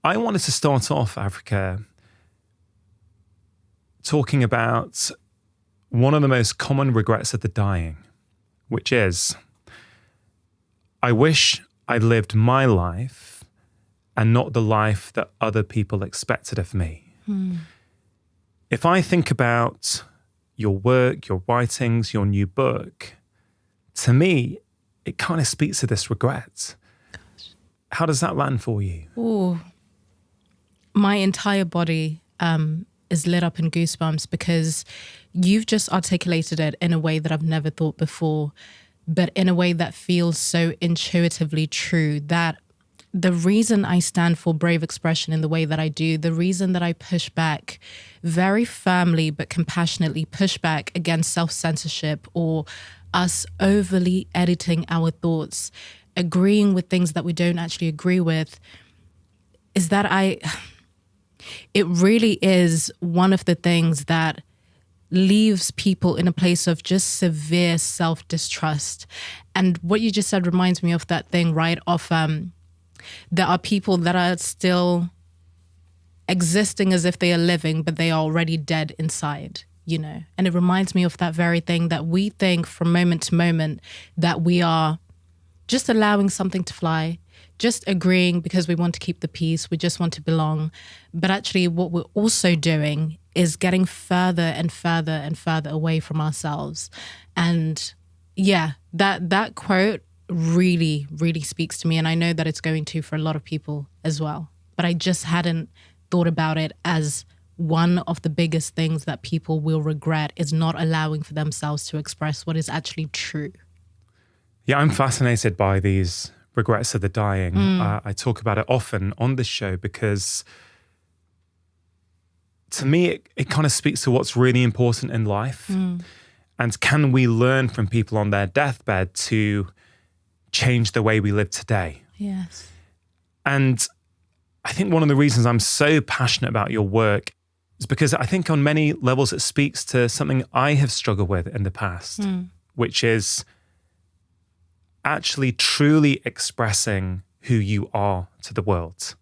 I wanted to start off, Africa, talking about one of the most common regrets of the dying, which is, I wish I lived my life and not the life that other people expected of me. If I think about your work, your writings, your new book, to me, it kind of speaks to this regret. Gosh. How does that land for you? Ooh. My entire body is lit up in goosebumps because you've just articulated it in a way that I've never thought before, but in a way that feels so intuitively true, that the reason I stand for brave expression in the way that I do, the reason that I push back very firmly but compassionately, push back against self-censorship or us overly editing our thoughts, agreeing with things that we don't actually agree with, is that it really is one of the things that leaves people in a place of just severe self-distrust. And what you just said reminds me of that thing, right? There are people that are still existing as if they are living, but they are already dead inside, you know? And it reminds me of that very thing that we think from moment to moment that we are just allowing something to fly, just agreeing because we want to keep the peace, we just want to belong. But actually what we're also doing is getting further and further and further away from ourselves. And yeah, that quote really, really speaks to me. And I know that it's going to for a lot of people as well. But I just hadn't thought about it as one of the biggest things that people will regret is not allowing for themselves to express what is actually true. Yeah, I'm fascinated by these regrets of the dying. I talk about it often on this show because to me, it kind of speaks to what's really important in life. And can we learn from people on their deathbed to change the way we live today? Yes. And I think one of the reasons I'm so passionate about your work is because I think on many levels it speaks to something I have struggled with in the past, which is actually truly expressing who you are to the world,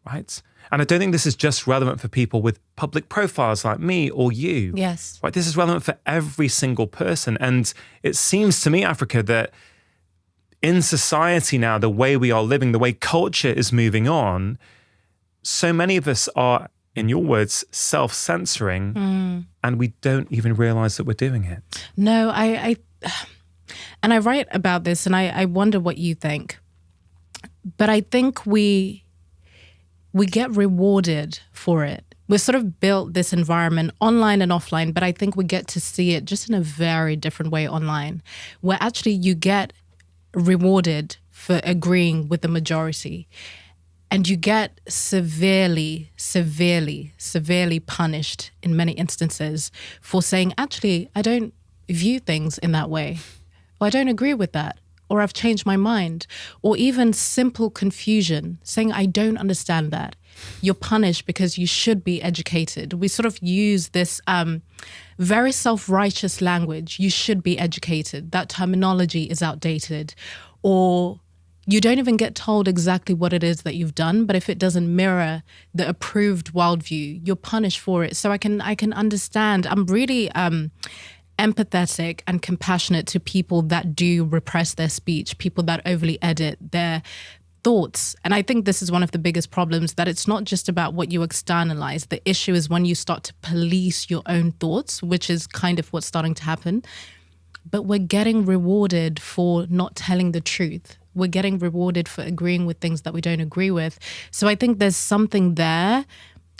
right? And I don't think this is just relevant for people with public profiles like me or you. Yes. Right? This is relevant for every single person. And it seems to me, Africa, that in society now, the way we are living, the way culture is moving on, so many of us are, in your words, self-censoring, and we don't even realize that we're doing it. No, and I write about this and I wonder what you think. But I think we get rewarded for it. We've sort of built this environment online and offline, but I think we get to see it just in a very different way online, where actually you get rewarded for agreeing with the majority. And you get severely, severely, severely punished in many instances for saying, actually, I don't view things in that way. Or I don't agree with that. Or I've changed my mind. Or even simple confusion, saying, I don't understand that. You're punished because you should be educated. We sort of use this very self-righteous language. You should be educated. That terminology is outdated. Or you don't even get told exactly what it is that you've done, but if it doesn't mirror the approved worldview, you're punished for it. So I can understand. I'm really empathetic and compassionate to people that do repress their speech, people that overly edit their thoughts. And I think this is one of the biggest problems, that it's not just about what you externalize. The issue is when you start to police your own thoughts, which is kind of what's starting to happen. But we're getting rewarded for not telling the truth. We're getting rewarded for agreeing with things that we don't agree with. So I think there's something there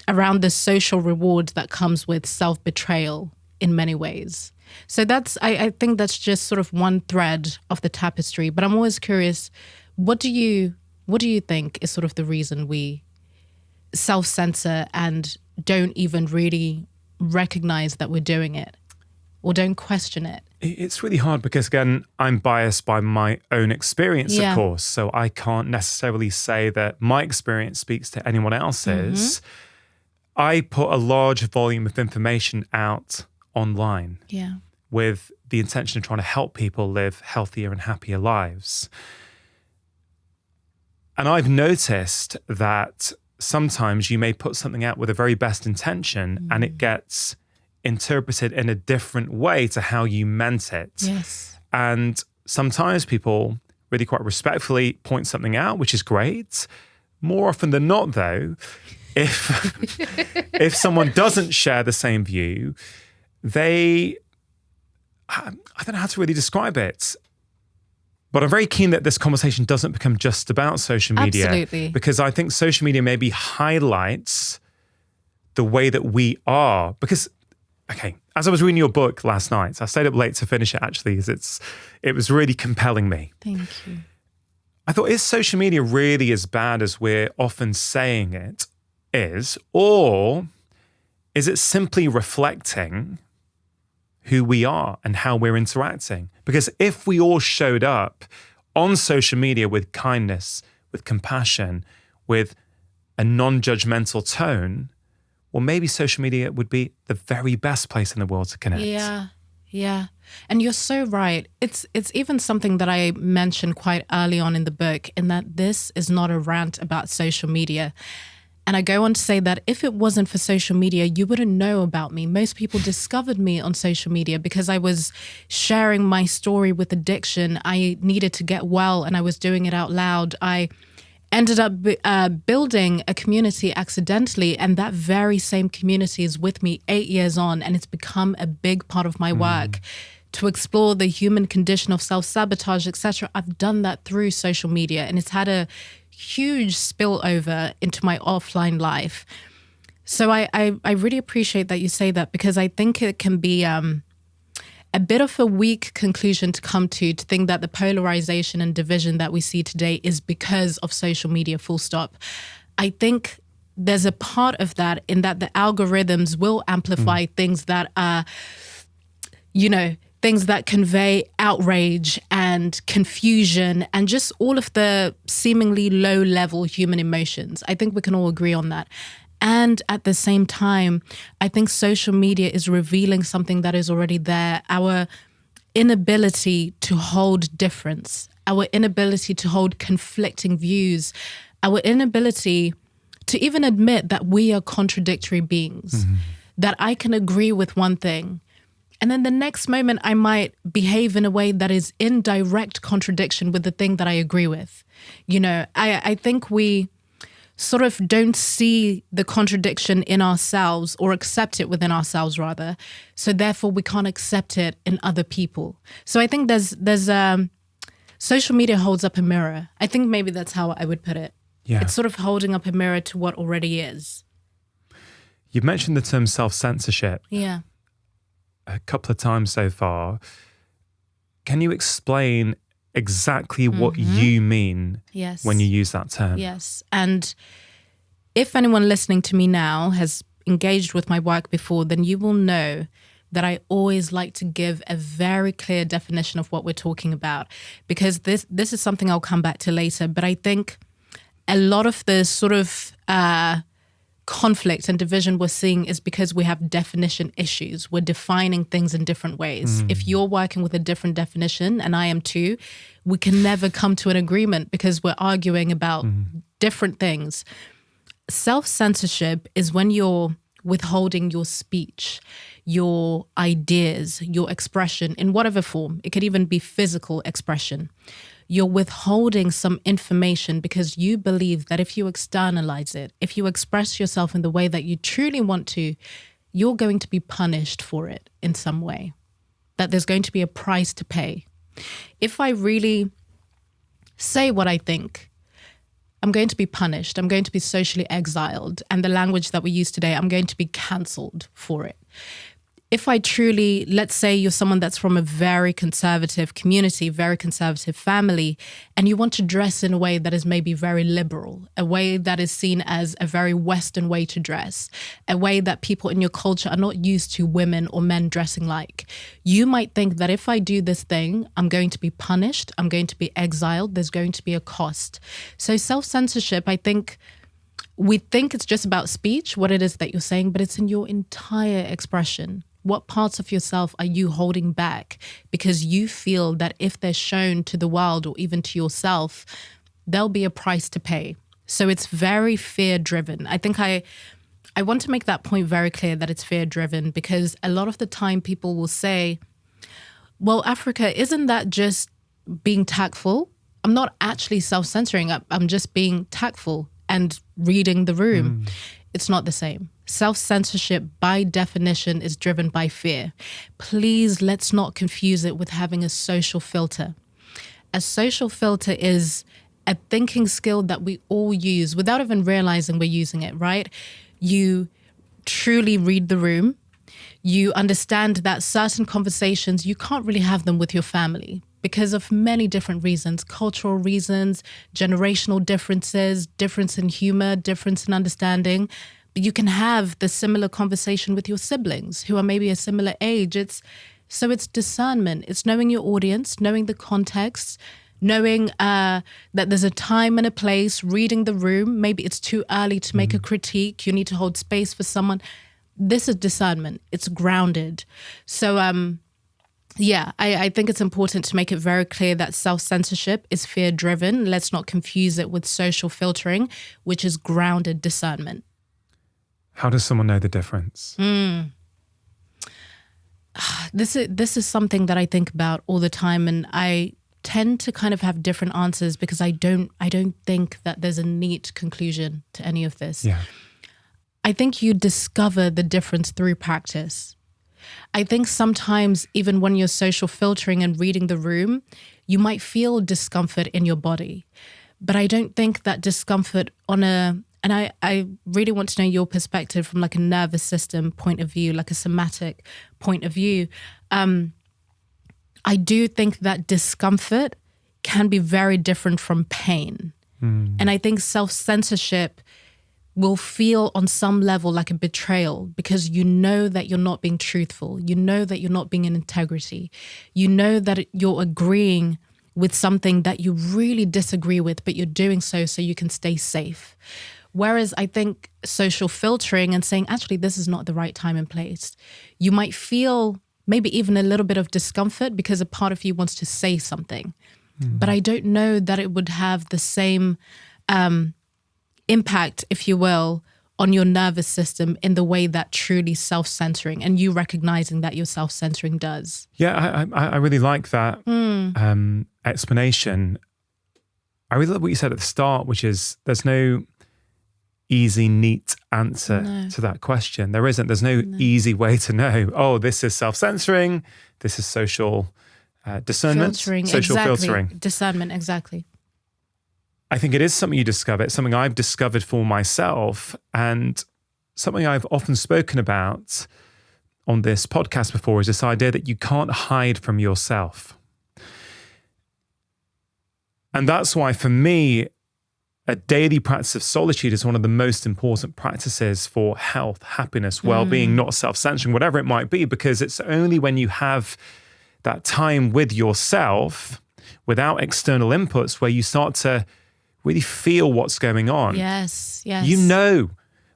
around the social reward that comes with self-betrayal in many ways. So I think that's just sort of one thread of the tapestry. But I'm always curious, what do you think is sort of the reason we self-censor and don't even really recognize that we're doing it or don't question it? It's really hard because, again, I'm biased by my own experience, of course. So I can't necessarily say that my experience speaks to anyone else's. I put a large volume of information out online with the intention of trying to help people live healthier and happier lives. And I've noticed that sometimes you may put something out with the very best intention and it gets interpreted in a different way to how you meant it. Yes. And sometimes people really quite respectfully point something out, which is great. More often than not, though, if someone doesn't share the same view, I don't know how to really describe it. But I'm very keen that this conversation doesn't become just about social media. Absolutely. Because I think social media maybe highlights the way that we are. Because, okay, as I was reading your book last night, I stayed up late to finish it actually, because it was really compelling me. Thank you. I thought, is social media really as bad as we're often saying it is? Or is it simply reflecting who we are and how we're interacting? Because if we all showed up on social media with kindness, with compassion, with a non-judgmental tone, well, maybe social media would be the very best place in the world to connect. Yeah. And you're so right. It's even something that I mentioned quite early on in the book, in that this is not a rant about social media. And I go on to say that if it wasn't for social media, you wouldn't know about me. Most people discovered me on social media because I was sharing my story with addiction. I needed to get well and I was doing it out loud. I ended up building a community accidentally, and that very same community is with me 8 years on, and it's become a big part of my work to explore the human condition of self-sabotage, etc. I've done that through social media, and it's had a huge spillover into my offline life. So I really appreciate that you say that, because I think it can be a bit of a weak conclusion to come to think that the polarization and division that we see today is because of social media, full stop. I think there's a part of that in that the algorithms will amplify things that are, things that convey outrage and confusion and just all of the seemingly low-level human emotions. I think we can all agree on that. And at the same time, I think social media is revealing something that is already there: our inability to hold difference, our inability to hold conflicting views, our inability to even admit that we are contradictory beings, that I can agree with one thing, and then the next moment I might behave in a way that is in direct contradiction with the thing that I agree with. I think we sort of don't see the contradiction in ourselves, or accept it within ourselves rather. So therefore we can't accept it in other people. So I think there's social media holds up a mirror. I think maybe that's how I would put it. Yeah. It's sort of holding up a mirror to what already is. You've mentioned the term self-censorship Yeah. a couple of times so far. Can you explain exactly what you mean Yes. when you use that term? Yes. And if anyone listening to me now has engaged with my work before, then you will know that I always like to give a very clear definition of what we're talking about, because this is something I'll come back to later. But I think a lot of the sort of conflict and division we're seeing is because we have definition issues. We're defining things in different ways. If you're working with a different definition, and I am too, we can never come to an agreement because we're arguing about different things. Self-censorship is when you're withholding your speech, your ideas, your expression in whatever form. It could even be physical expression. You're withholding some information because you believe that if you externalize it, if you express yourself in the way that you truly want to, you're going to be punished for it in some way, that there's going to be a price to pay. If I really say what I think, I'm going to be punished. I'm going to be socially exiled. And the language that we use today, I'm going to be cancelled for it. If I truly, let's say you're someone that's from a very conservative community, very conservative family, and you want to dress in a way that is maybe very liberal, a way that is seen as a very Western way to dress, a way that people in your culture are not used to women or men dressing like, you might think that if I do this thing, I'm going to be punished, I'm going to be exiled, there's going to be a cost. So self-censorship, I think, we think it's just about speech, what it is that you're saying, but it's in your entire expression. What parts of yourself are you holding back because you feel that if they're shown to the world or even to yourself, there'll be a price to pay. So it's very fear-driven. I think I want to make that point very clear, that it's fear-driven, because a lot of the time people will say, well, Africa, isn't that just being tactful? I'm not actually self-censoring. I'm just being tactful and reading the room. It's not the same. Self-censorship, by definition, is driven by fear. Please, let's not confuse it with having a social filter. A social filter is a thinking skill that we all use without even realizing we're using it, right? You truly read the room. You understand that certain conversations, you can't really have them with your family because of many different reasons: cultural reasons, generational differences, difference in humor, difference in understanding. But you can have the similar conversation with your siblings who are maybe a similar age. It's discernment. It's knowing your audience, knowing the context, knowing that there's a time and a place, reading the room. Maybe it's too early to make a critique. You need to hold space for someone. This is discernment. It's grounded. So, I think it's important to make it very clear that self-censorship is fear-driven. Let's not confuse it with social filtering, which is grounded discernment. How does someone know the difference? This is something that I think about all the time, and I tend to kind of have different answers because I don't think that there's a neat conclusion to any of this. Yeah. I think you discover the difference through practice. I think sometimes even when you're social filtering and reading the room, you might feel discomfort in your body. But I don't think that discomfort and I really want to know your perspective from like a nervous system point of view, like a somatic point of view. I do think that discomfort can be very different from pain. And I think self-censorship will feel on some level like a betrayal because you know that you're not being truthful. You know that you're not being in integrity. You know that you're agreeing with something that you really disagree with, but you're doing so you can stay safe. Whereas I think social filtering and saying, actually, this is not the right time and place, you might feel maybe even a little bit of discomfort because a part of you wants to say something. But I don't know that it would have the same impact, if you will, on your nervous system in the way that truly self-censoring and you recognizing that you're self-censoring does. Yeah, I really like that explanation. I really love what you said at the start, which is there's no easy, neat answer to that question. There isn't. There's no easy way to know, oh, this is self-censoring, this is social discernment, social filtering. Discernment, exactly. I think it is something you discover. It's something I've discovered for myself and something I've often spoken about on this podcast before is this idea that you can't hide from yourself. And that's why for me, a daily practice of solitude is one of the most important practices for health, happiness, well-being, not self-censoring, whatever it might be, because it's only when you have that time with yourself without external inputs where you start to really feel what's going on. Yes. You know,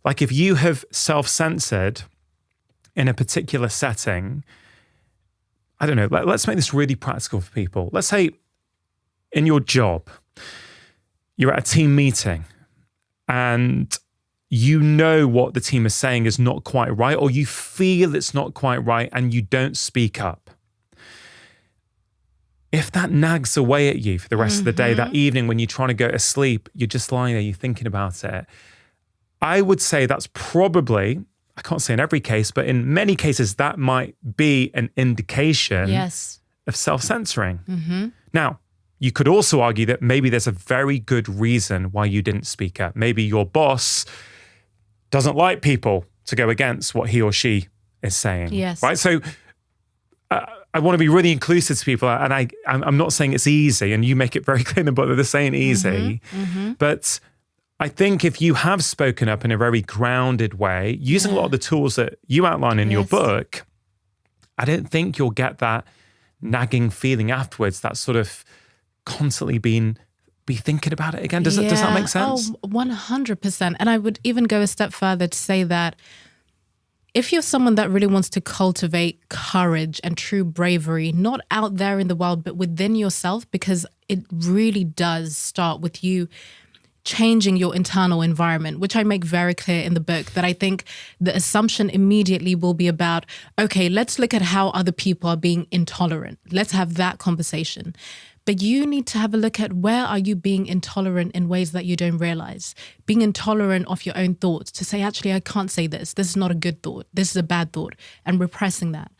like if you have self-censored in a particular setting, I don't know, let's make this really practical for people. Let's say in your job, you're at a team meeting and you know what the team is saying is not quite right, or you feel it's not quite right and you don't speak up. If that nags away at you for the rest of the day, that evening when you're trying to go to sleep, you're just lying there, you're thinking about it. I would say that's probably, I can't say in every case, but in many cases, that might be an indication of self-censoring. Now, you could also argue that maybe there's a very good reason why you didn't speak up. Maybe your boss doesn't like people to go against what he or she is saying. Right? So I want to be really inclusive to people, and I'm not saying it's easy, and you make it very clear in the book that this ain't easy. But I think if you have spoken up in a very grounded way, using a lot of the tools that you outline in your book, I don't think you'll get that nagging feeling afterwards, that sort of constantly be thinking about it again. Does that make sense? Oh, 100%. And I would even go a step further to say that if you're someone that really wants to cultivate courage and true bravery, not out there in the world, but within yourself, because it really does start with you changing your internal environment, which I make very clear in the book, that I think the assumption immediately will be about, okay, let's look at how other people are being intolerant. Let's have that conversation. But you need to have a look at, where are you being intolerant in ways that you don't realize? Being intolerant of your own thoughts, to say, actually, I can't say this. This is not a good thought. This is a bad thought. And repressing that.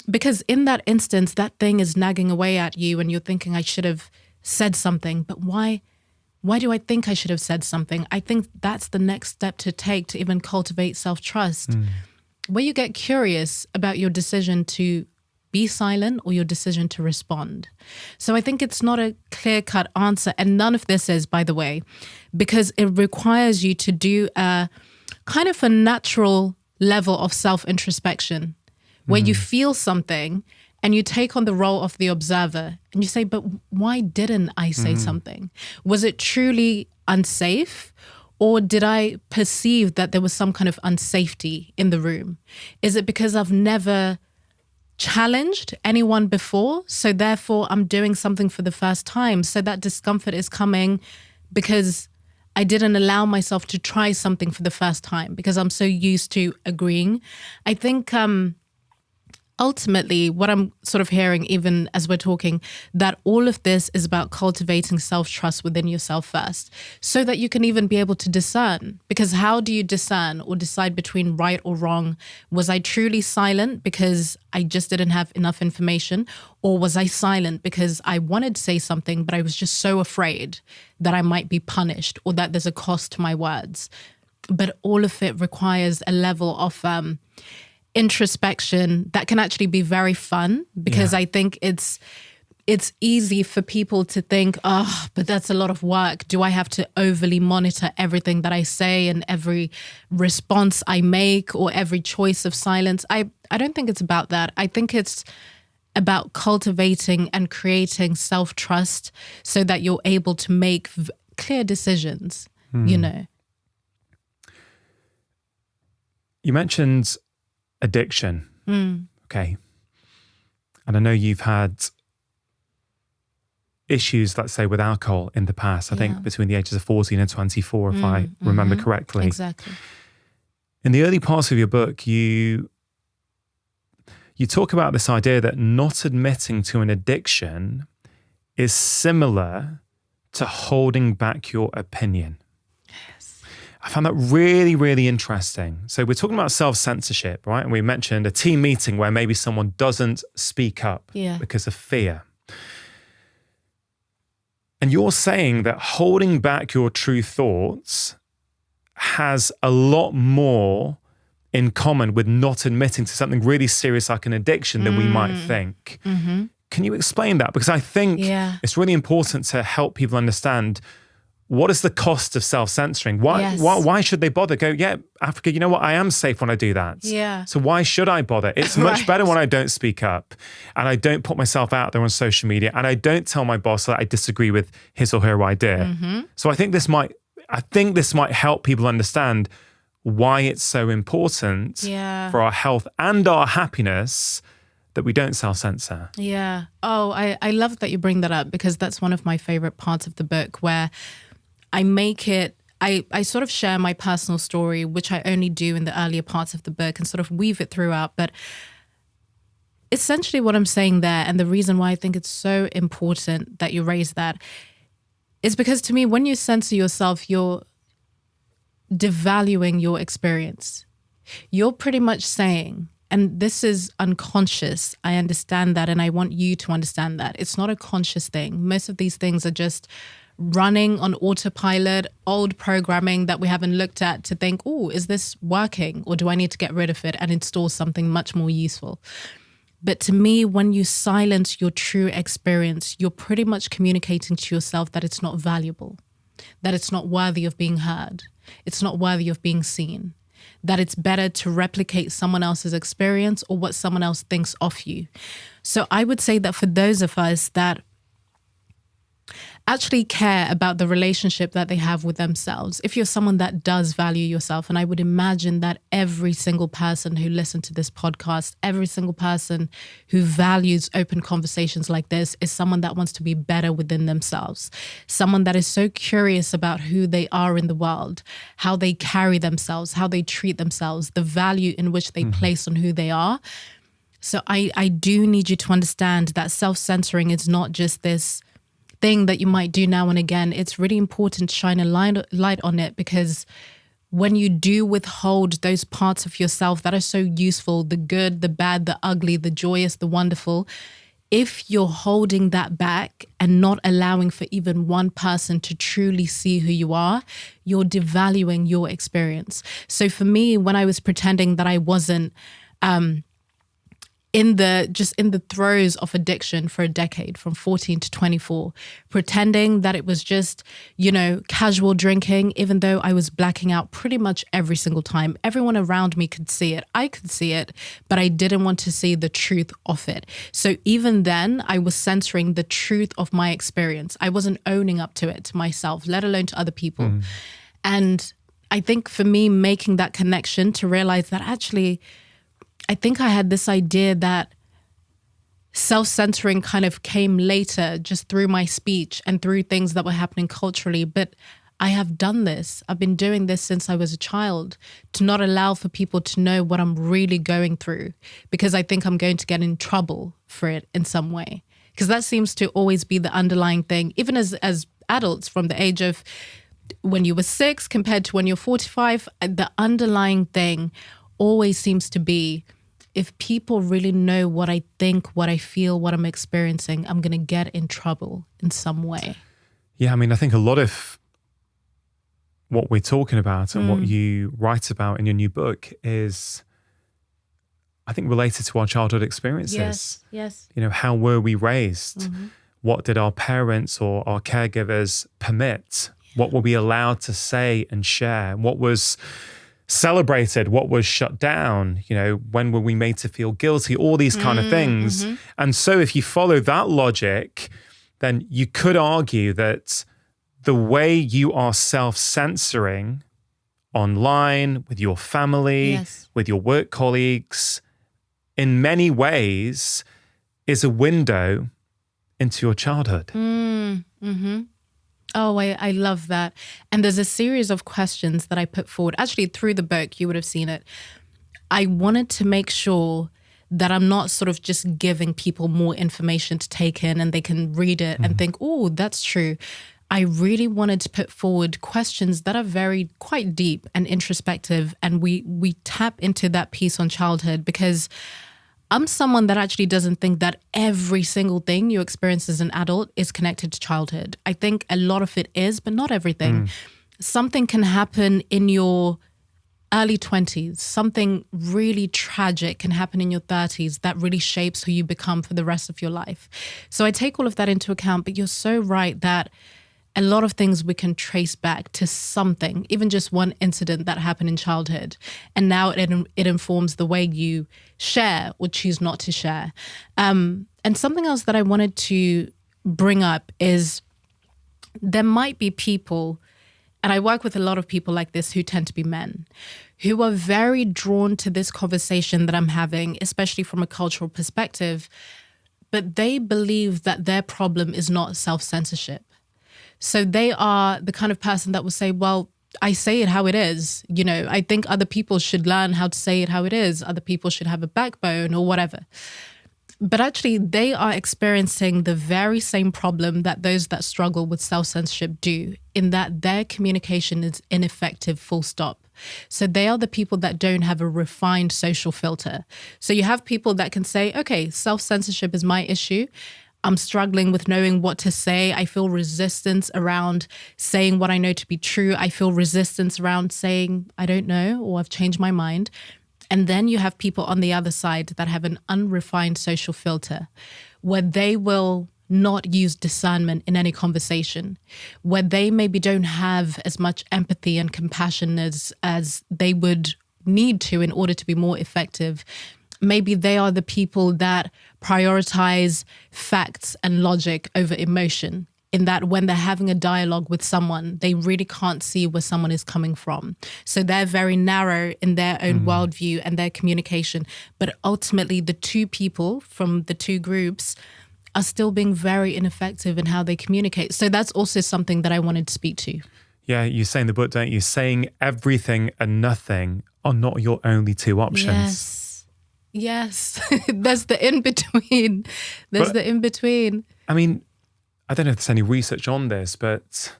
Because in that instance, that thing is nagging away at you and you're thinking, I should have said something. But why do I think I should have said something? I think that's the next step to take to even cultivate self-trust, where you get curious about your decision to be silent or your decision to respond. So I think it's not a clear-cut answer, and none of this is, by the way, because it requires you to do a kind of a natural level of self-introspection, where you feel something and you take on the role of the observer and you say, but why didn't I say something? Was it truly unsafe? Or did I perceive that there was some kind of unsafety in the room? Is it because I've never challenged anyone before, so therefore I'm doing something for the first time? So that discomfort is coming because I didn't allow myself to try something for the first time because I'm so used to agreeing. I think ultimately, what I'm sort of hearing, even as we're talking, that all of this is about cultivating self-trust within yourself first, so that you can even be able to discern. Because how do you discern or decide between right or wrong? Was I truly silent because I just didn't have enough information? Or was I silent because I wanted to say something, but I was just so afraid that I might be punished or that there's a cost to my words? But all of it requires a level of introspection that can actually be very fun, because I think it's easy for people to think, oh, but that's a lot of work. Do I have to overly monitor everything that I say and every response I make or every choice of silence? I don't think it's about that. I think it's about cultivating and creating self-trust so that you're able to make clear decisions, you know. You mentioned addiction. Okay. And I know you've had issues, let's say, with alcohol in the past, I think between the ages of 14 and 24, if I remember correctly. Exactly. In the early parts of your book, you talk about this idea that not admitting to an addiction is similar to holding back your opinion. I found that really, really interesting. So we're talking about self-censorship, right? And we mentioned a team meeting where maybe someone doesn't speak up because of fear. And you're saying that holding back your true thoughts has a lot more in common with not admitting to something really serious like an addiction than we might think. Can you explain that? Because I think it's really important to help people understand, what is the cost of self-censoring? Why should they bother? Go, Africa, you know what? I am safe when I do that. So why should I bother? It's much better when I don't speak up and I don't put myself out there on social media and I don't tell my boss that I disagree with his or her idea. So I think this might help people understand why it's so important for our health and our happiness that we don't self-censor. Yeah. Oh, I love that you bring that up, because that's one of my favorite parts of the book, where I make it, I sort of share my personal story, which I only do in the earlier parts of the book, and sort of weave it throughout. But essentially what I'm saying there, and the reason why I think it's so important that you raise that, is because to me, when you censor yourself, you're devaluing your experience. You're pretty much saying, and this is unconscious, I understand that, and I want you to understand that. It's not a conscious thing. Most of these things are just running on autopilot, old programming that we haven't looked at to think, oh, is this working? Or do I need to get rid of it and install something much more useful? But to me, when you silence your true experience, you're pretty much communicating to yourself that it's not valuable, that it's not worthy of being heard, it's not worthy of being seen, that it's better to replicate someone else's experience or what someone else thinks of you. So I would say that for those of us that actually care about the relationship that they have with themselves. If you're someone that does value yourself, and I would imagine that every single person who listens to this podcast, every single person who values open conversations like this is someone that wants to be better within themselves. Someone that is so curious about who they are in the world, how they carry themselves, how they treat themselves, the value in which they place on who they are. So I do need you to understand that self-censoring is not just this thing that you might do now and again. It's really important to shine a light on it, because when you do withhold those parts of yourself that are so useful, the good, the bad, the ugly, the joyous, the wonderful, if you're holding that back and not allowing for even one person to truly see who you are, you're devaluing your experience. So for me, when I was pretending that I wasn't in the throes of addiction for a decade, from 14 to 24, pretending that it was just, casual drinking, even though I was blacking out pretty much every single time. Everyone around me could see it. I could see it, but I didn't want to see the truth of it. So even then, I was censoring the truth of my experience. I wasn't owning up to it to myself, let alone to other people. And I think for me, making that connection to realize that actually, I think I had this idea that self-censoring kind of came later just through my speech and through things that were happening culturally. But I have done this. I've been doing this since I was a child, to not allow for people to know what I'm really going through, because I think I'm going to get in trouble for it in some way. Because that seems to always be the underlying thing, even as adults, from the age of when you were 6 compared to when you're 45, the underlying thing always seems to be, if people really know what I think, what I feel, what I'm experiencing, I'm going to get in trouble in some way. Yeah, I mean, I think a lot of what we're talking about and what you write about in your new book is, I think, related to our childhood experiences. Yes. How were we raised? What did our parents or our caregivers permit? What were we allowed to say and share? What was celebrated, what was shut down, when were we made to feel guilty, all these kind of things. And so if you follow that logic, then you could argue that the way you are self-censoring online, with your family, with your work colleagues, in many ways is a window into your childhood. Oh, I love that. And there's a series of questions that I put forward. Actually, through the book, you would have seen it. I wanted to make sure that I'm not sort of just giving people more information to take in and they can read it and think, oh, that's true. I really wanted to put forward questions that are quite deep and introspective. And we tap into that piece on childhood, because I'm someone that actually doesn't think that every single thing you experience as an adult is connected to childhood. I think a lot of it is, but not everything. Something can happen in your early 20s. Something really tragic can happen in your 30s that really shapes who you become for the rest of your life. So I take all of that into account, but you're so right that a lot of things we can trace back to something, even just one incident that happened in childhood. And now it informs the way you share or choose not to share. And something else that I wanted to bring up is there might be people, and I work with a lot of people like this who tend to be men, who are very drawn to this conversation that I'm having, especially from a cultural perspective, but they believe that their problem is not self-censorship. So they are the kind of person that will say, well, I say it how it is. I think other people should learn how to say it how it is. Other people should have a backbone or whatever. But actually, they are experiencing the very same problem that those that struggle with self-censorship do, in that their communication is ineffective, full stop. So they are the people that don't have a refined social filter. So you have people that can say, okay, self-censorship is my issue. I'm struggling with knowing what to say. I feel resistance around saying what I know to be true. I feel resistance around saying, I don't know, or I've changed my mind. And then you have people on the other side that have an unrefined social filter, where they will not use discernment in any conversation, where they maybe don't have as much empathy and compassion as they would need to in order to be more effective. Maybe they are the people that prioritize facts and logic over emotion in that when they're having a dialogue with someone, they really can't see where someone is coming from. So they're very narrow in their own worldview and their communication. But ultimately, the two people from the two groups are still being very ineffective in how they communicate. So that's also something that I wanted to speak to. Yeah, you say in the book, don't you? Saying everything and nothing are not your only two options. Yes. There's the in-between. The in-between. I mean, I don't know if there's any research on this, but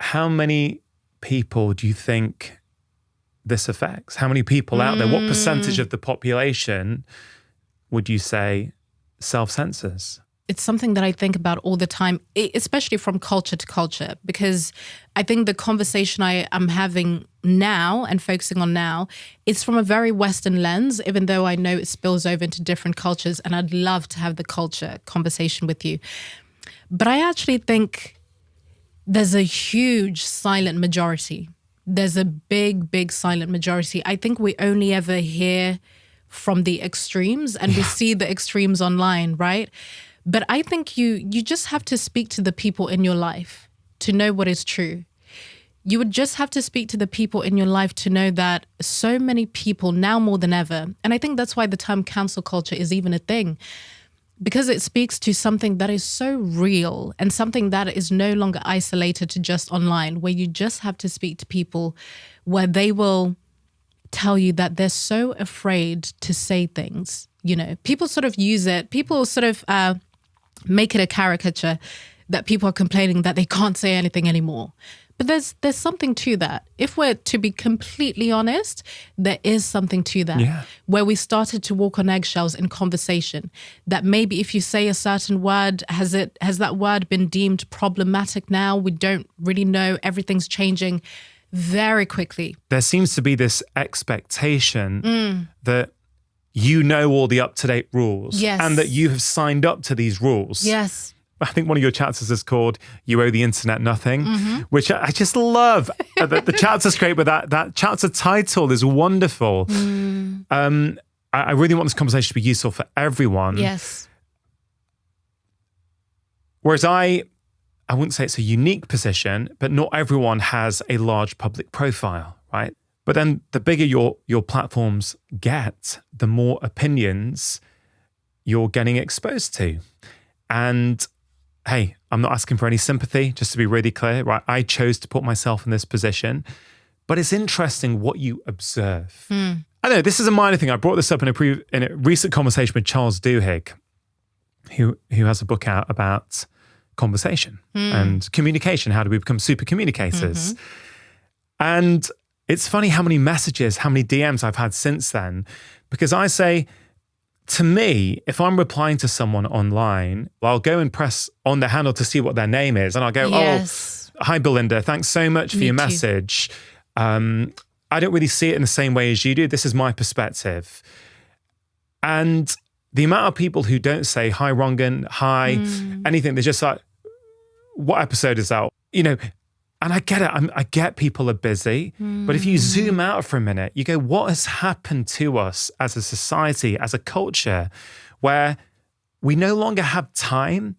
how many people do you think this affects? How many people out there? What percentage of the population would you say self-censors? It's something that I think about all the time, especially from culture to culture, because I think the conversation I am having now and focusing on now, it's from a very Western lens, even though I know it spills over into different cultures, and I'd love to have the culture conversation with you. But I actually think there's a huge silent majority. There's a big, big silent majority. I think we only ever hear from the extremes, and we see the extremes online, right? But I think you just have to speak to the people in your life to know what is true. You would just have to speak to the people in your life to know that so many people now more than ever, and I think that's why the term cancel culture is even a thing, because it speaks to something that is so real and something that is no longer isolated to just online, where you just have to speak to people where they will tell you that they're so afraid to say things. You know, people sort of use it. People sort of make it a caricature that people are complaining that they can't say anything anymore. But there's something to that. If we're to be completely honest, there is something to that. Where we started to walk on eggshells in conversation. That maybe if you say a certain word, has that word been deemed problematic now? We don't really know. Everything's changing very quickly. There seems to be this expectation that you know all the up-to-date rules and that you have signed up to these rules. Yes. I think one of your chapters is called You Owe the Internet Nothing, which I just love. The chapter's great, but that chapter title is wonderful. I really want this conversation to be useful for everyone. Yes. Whereas I wouldn't say it's a unique position, but not everyone has a large public profile, right? But then the bigger your platforms get, the more opinions you're getting exposed to. And hey, I'm not asking for any sympathy, just to be really clear, right? I chose to put myself in this position, but it's interesting what you observe. I don't know, this is a minor thing. I brought this up in a recent conversation with Charles Duhigg, who has a book out about conversation and communication. How do we become super communicators? And it's funny how many messages, how many DMs I've had since then, because I say, to me, if I'm replying to someone online, I'll go and press on their handle to see what their name is. And I'll go, oh, hi, Belinda, thanks so much for your message. I don't really see it in the same way as you do. This is my perspective. And the amount of people who don't say, hi, Rongan, hi, anything, they're just like, what episode is that? You know, and I get it. I get people are busy. But if you zoom out for a minute, you go, what has happened to us as a society, as a culture, where we no longer have time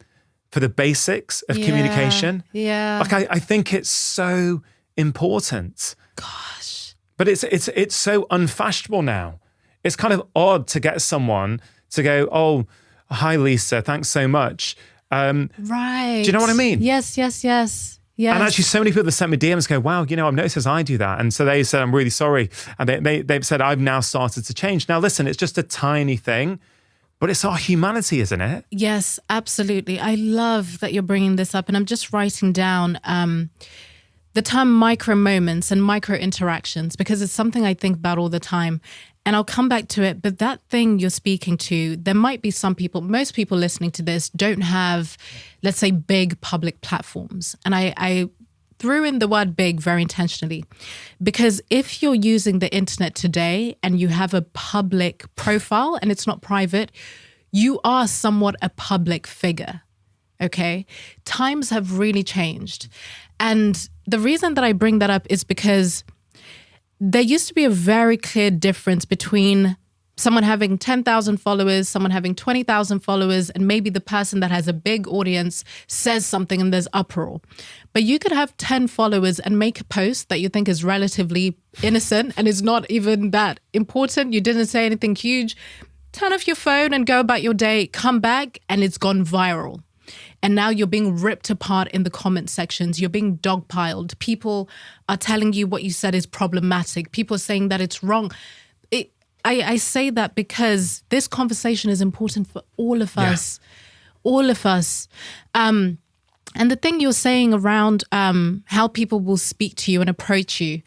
for the basics of communication? Like, I think it's so important. Gosh. But it's so unfashionable now. It's kind of odd to get someone to go, oh, hi, Lisa, thanks so much. Right. Do you know what I mean? Yes. Yes. And actually so many people that sent me DMs go, wow, you know, I've noticed as I do that. And so they said, I'm really sorry. And they've said, I've now started to change. Now, listen, it's just a tiny thing, but it's our humanity, isn't it? Yes, absolutely. I love that you're bringing this up. And I'm just writing down the term micro moments and micro interactions, because it's something I think about all the time. And I'll come back to it. But that thing you're speaking to, there might be some people, most people listening to this don't have, let's say, big public platforms. And I threw in the word big very intentionally, because if you're using the internet today and you have a public profile and it's not private, you are somewhat a public figure. Okay? Times have really changed. And the reason that I bring that up is because there used to be a very clear difference between someone having 10,000 followers, someone having 20,000 followers, and maybe the person that has a big audience says something and there's uproar. But you could have 10 followers and make a post that you think is relatively innocent and is not even that important. You didn't say anything huge. Turn off your phone and go about your day, come back, and it's gone viral. And now you're being ripped apart in the comment sections. You're being dogpiled. People are telling you what you said is problematic. People are saying that it's wrong. I say that because this conversation is important for all of us. All of us. And the thing you're saying around how people will speak to you and approach you,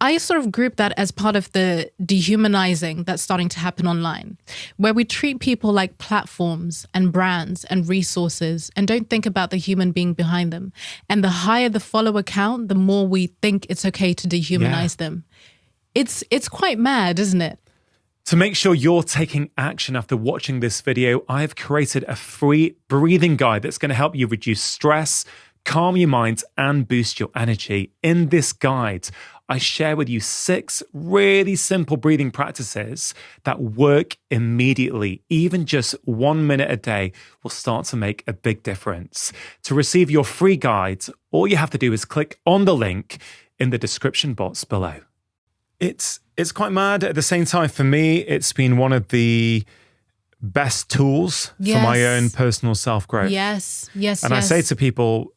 I sort of group that as part of the dehumanizing that's starting to happen online, where we treat people like platforms and brands and resources and don't think about the human being behind them. And the higher the follower count, the more we think it's okay to dehumanize them. It's quite mad, isn't it? To make sure you're taking action after watching this video, I've created a free breathing guide that's going to help you reduce stress, calm your mind, and boost your energy. In this guide, I share with you 6 really simple breathing practices that work immediately. Even just 1 minute a day will start to make a big difference. To receive your free guide, all you have to do is click on the link in the description box below. It's quite mad. At the same time, for me, it's been one of the best tools for my own personal self-growth. Yes. And I say to people,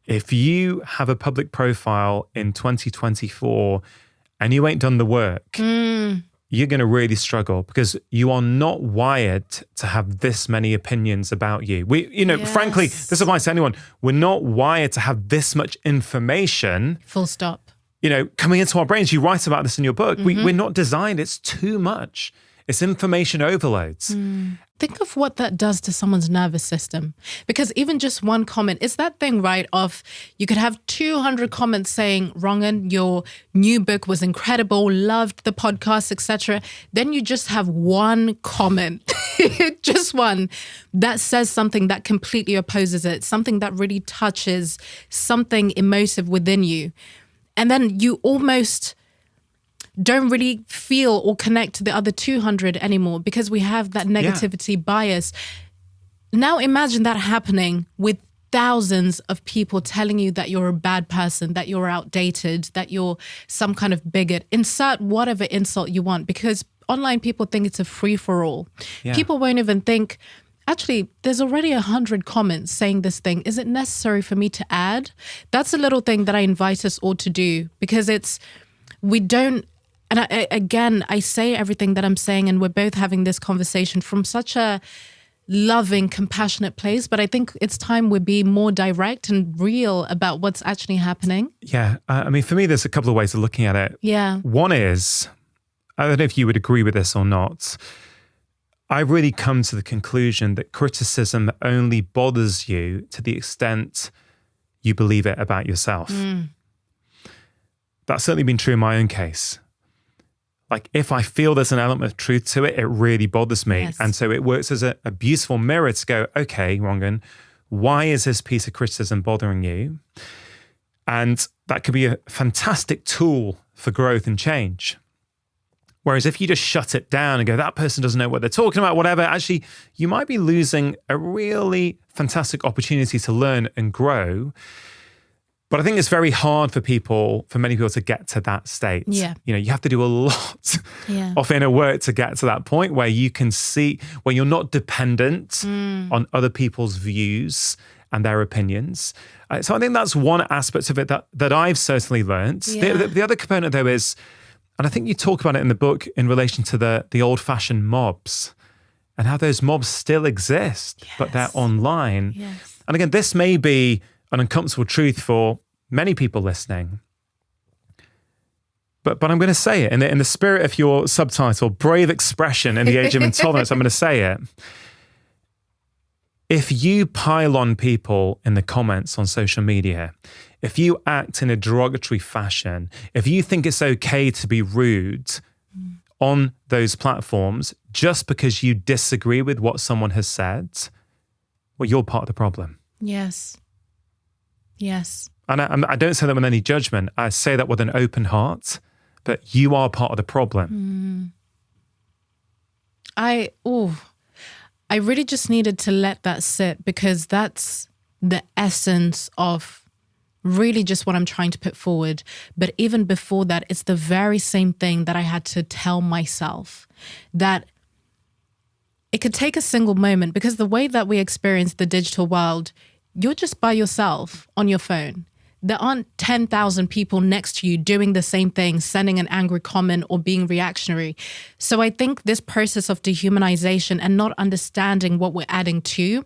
if you have a public profile in 2024 and you ain't done the work, you're going to really struggle because you are not wired to have this many opinions about you. Frankly, this applies to anyone. We're not wired to have this much information. Full stop. Coming into our brains. You write about this in your book. We're not designed. It's too much. It's information overloads. Think of what that does to someone's nervous system. Because even just one comment, it's that thing, right, of you could have 200 comments saying, Rongan, your new book was incredible, loved the podcast, etc. Then you just have one comment, just one, that says something that completely opposes it, something that really touches something emotive within you. And then you almost don't really feel or connect to the other 200 anymore because we have that negativity bias. Now imagine that happening with thousands of people telling you that you're a bad person, that you're outdated, that you're some kind of bigot. Insert whatever insult you want because online people think it's a free-for-all. People won't even think, actually, there's already 100 comments saying this thing. Is it necessary for me to add? That's a little thing that I invite us all to do because we don't, and I say everything that I'm saying and we're both having this conversation from such a loving, compassionate place, but I think it's time we be more direct and real about what's actually happening. Yeah. For me, there's a couple of ways of looking at it. Yeah. One is, I don't know if you would agree with this or not, I've really come to the conclusion that criticism only bothers you to the extent you believe it about yourself. That's certainly been true in my own case. Like if I feel there's an element of truth to it, it really bothers me. Yes. And so it works as a beautiful mirror to go, okay, Rongan, why is this piece of criticism bothering you? And that could be a fantastic tool for growth and change. Whereas if you just shut it down and go, that person doesn't know what they're talking about, whatever, actually, you might be losing a really fantastic opportunity to learn and grow. But I think it's very hard for many people to get to that state. Yeah. You have to do a lot of inner work to get to that point where you can see, where you're not dependent on other people's views and their opinions. So I think that's one aspect of it that I've certainly learned. Yeah. The other component, though, is, and I think you talk about it in the book in relation to the old-fashioned mobs and how those mobs still exist, but they're online. Yes. And again, this may be an uncomfortable truth for many people listening, but I'm going to say it in the spirit of your subtitle, Brave Expression in the Age of Intolerance. I'm going to say it. If you pile on people in the comments on social media, if you act in a derogatory fashion, if you think it's okay to be rude on those platforms just because you disagree with what someone has said, well, you're part of the problem. Yes. Yes. And I don't say that with any judgment. I say that with an open heart, but you are part of the problem. I really just needed to let that sit, because that's the essence of really just what I'm trying to put forward. But even before that, it's the very same thing that I had to tell myself, that it could take a single moment, because the way that we experience the digital world, you're just by yourself on your phone. There aren't 10,000 people next to you doing the same thing, sending an angry comment or being reactionary. So I think this process of dehumanization and not understanding what we're adding to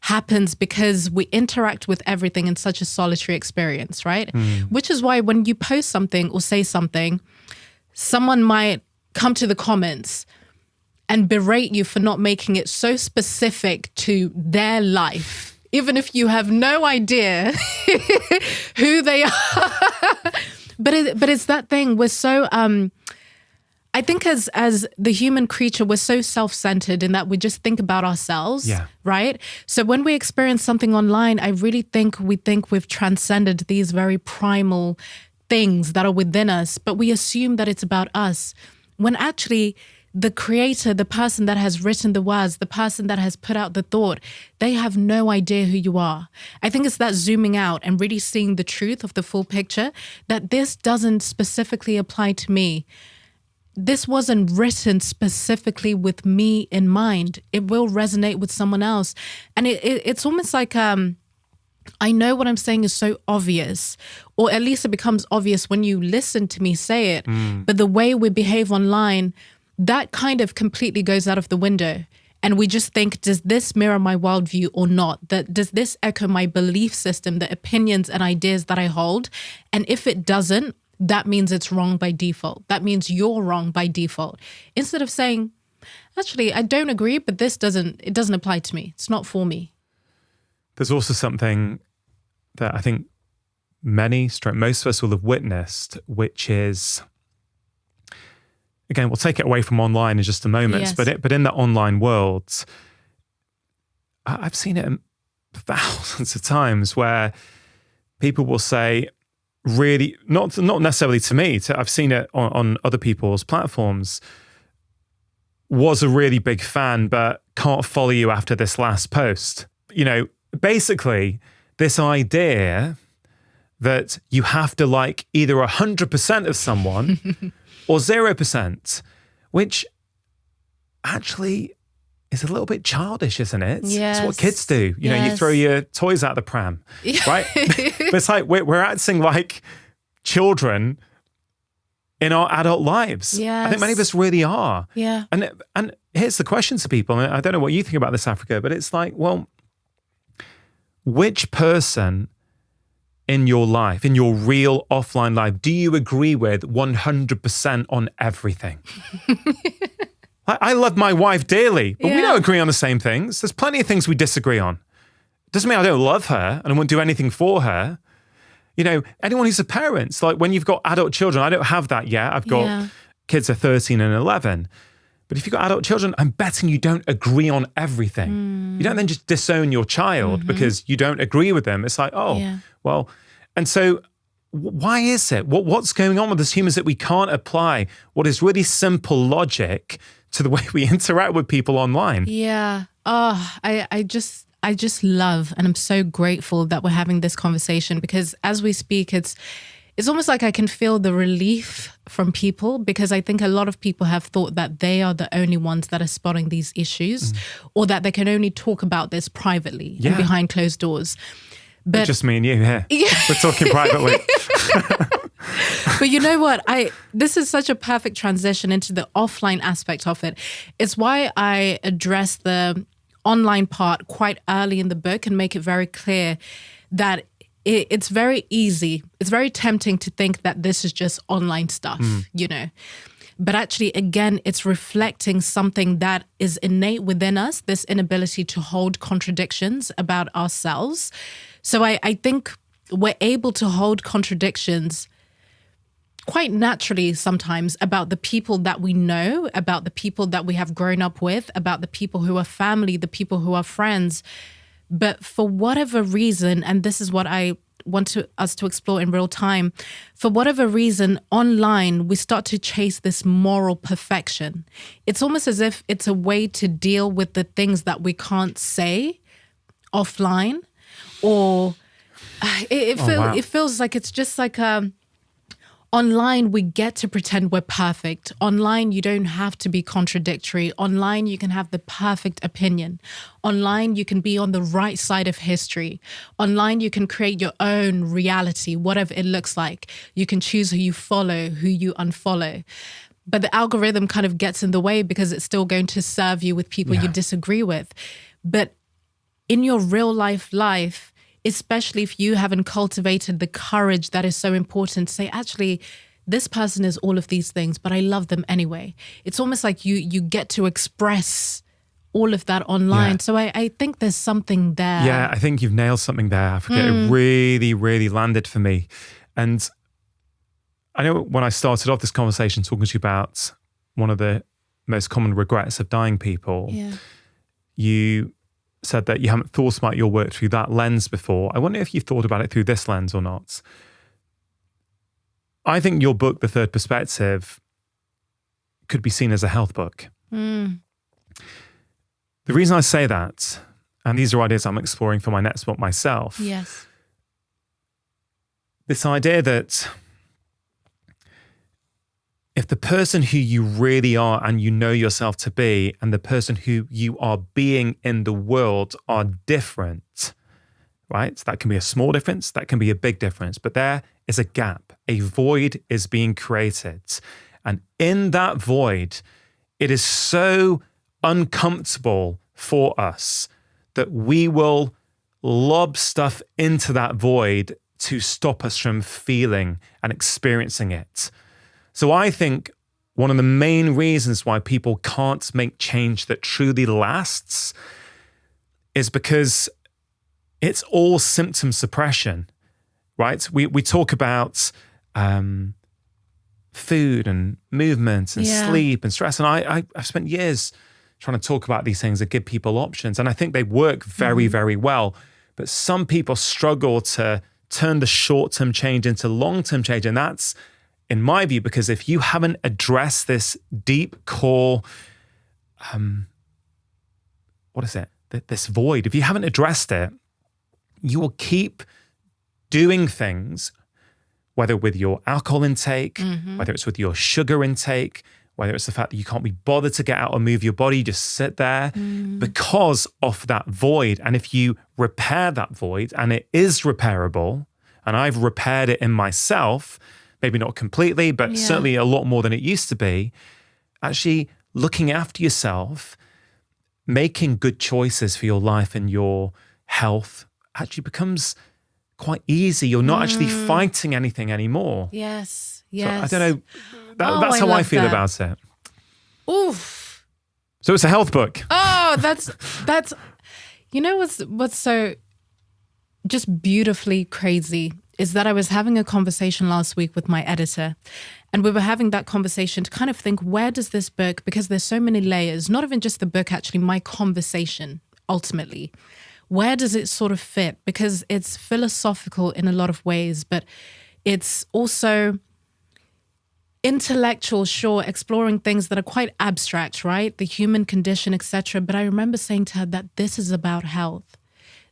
happens because we interact with everything in such a solitary experience, right? Which is why when you post something or say something, someone might come to the comments and berate you for not making it so specific to their life, even if you have no idea who they are. But it's that thing. We're so, I think as the human creature, we're so self-centered in that we just think about ourselves, right? So when we experience something online, I really think we've transcended these very primal things that are within us, but we assume that it's about us, when actually the creator, the person that has written the words, the person that has put out the thought, they have no idea who you are. I think it's that zooming out and really seeing the truth of the full picture, that this doesn't specifically apply to me. This wasn't written specifically with me in mind. It will resonate with someone else. And it's almost like, I know what I'm saying is so obvious, or at least it becomes obvious when you listen to me say it. But the way we behave online, that kind of completely goes out of the window. And we just think, does this mirror my worldview or not? Does this echo my belief system, the opinions and ideas that I hold? And if it doesn't, that means it's wrong by default. That means you're wrong by default. Instead of saying, actually, I don't agree, but it doesn't apply to me. It's not for me. There's also something that I think most of us will have witnessed, which is, again, we'll take it away from online in just a moment, Yes. but in the online world, I've seen it thousands of times where people will say, really, not necessarily to me, I've seen it on other people's platforms, was a really big fan, but can't follow you after this last post. You know, basically this idea that you have to like either 100% of someone or 0%, which actually is a little bit childish, isn't it? Yes. It's what kids do. You know, you throw your toys out the pram, right? But it's like we're acting like children in our adult lives. Yes. I think many of us really are. Yeah. And here's the question to people, and I don't know what you think about this, Africa, but it's like, well, which person in your life, in your real offline life, do you agree with 100% on everything? I love my wife dearly, but we don't agree on the same things. There's plenty of things we disagree on. Doesn't mean I don't love her and I won't do anything for her. You know, anyone who's a parent, like when you've got adult children, I don't have that yet. I've got kids are 13 and 11. But if you've got adult children, I'm betting you don't agree on everything. You don't then just disown your child because you don't agree with them. It's like, well, and so why is it? What's going on with us humans that we can't apply what is really simple logic to the way we interact with people online? Yeah. Oh, I just love, and I'm so grateful that we're having this conversation, because as we speak, it's almost like I can feel the relief from people, because I think a lot of people have thought that they are the only ones that are spotting these issues, or that they can only talk about this privately and behind closed doors. But just me and you here. We're talking privately. But you know what? This is such a perfect transition into the offline aspect of it. It's why I address the online part quite early in the book and make it very clear that it's very easy. It's very tempting to think that this is just online stuff, you know. But actually, again, it's reflecting something that is innate within us, this inability to hold contradictions about ourselves. So I think we're able to hold contradictions quite naturally sometimes about the people that we know, about the people that we have grown up with, about the people who are family, the people who are friends. But for whatever reason, and this is what I want us to explore in real time. For whatever reason, online, we start to chase this moral perfection. It's almost as if it's a way to deal with the things that we can't say offline, or it feels like it's just like online, we get to pretend we're perfect. Online, you don't have to be contradictory. Online, you can have the perfect opinion. Online, you can be on the right side of history. Online, you can create your own reality, whatever it looks like. You can choose who you follow, who you unfollow. But the algorithm kind of gets in the way because it's still going to serve you with people you disagree with. But in your real life, especially if you haven't cultivated the courage that is so important to say, actually, this person is all of these things, but I love them anyway. It's almost like you get to express all of that online. Yeah. So I think there's something there. Yeah, I think you've nailed something there, Africa. It really, really landed for me. And I know when I started off this conversation talking to you about one of the most common regrets of dying people, you said that you haven't thought about your work through that lens before. I wonder if you've thought about it through this lens or not. I think your book, The Third Perspective, could be seen as a health book. The reason I say that, and these are ideas I'm exploring for my next book myself. Yes. This idea that if the person who you really are and you know yourself to be and the person who you are being in the world are different, right? So that can be a small difference, that can be a big difference, but there is a gap. A void is being created. And in that void, it is so uncomfortable for us that we will lob stuff into that void to stop us from feeling and experiencing it. So I think one of the main reasons why people can't make change that truly lasts is because it's all symptom suppression, right? We talk about food and movement and sleep and stress. And I've spent years trying to talk about these things that give people options. And I think they work very, very well. But some people struggle to turn the short-term change into long-term change. And that's, in my view, because if you haven't addressed this deep core, this void, if you haven't addressed it, you will keep doing things, whether with your alcohol intake, whether it's with your sugar intake, whether it's the fact that you can't be bothered to get out and move your body, just sit there because of that void. And if you repair that void, and it is repairable, and I've repaired it in myself, maybe not completely, but certainly a lot more than it used to be, actually looking after yourself, making good choices for your life and your health actually becomes quite easy. You're not actually fighting anything anymore. Yes. So I don't know. That's how I feel about it. Oof. So it's a health book. Oh, that's you know what's so just beautifully crazy is that I was having a conversation last week with my editor, and we were having that conversation to kind of think, where does this book, because there's so many layers, not even just the book, actually my conversation ultimately, where does it sort of fit? Because it's philosophical in a lot of ways, but it's also intellectual, sure, exploring things that are quite abstract, right? The human condition, etc. But I remember saying to her that this is about health.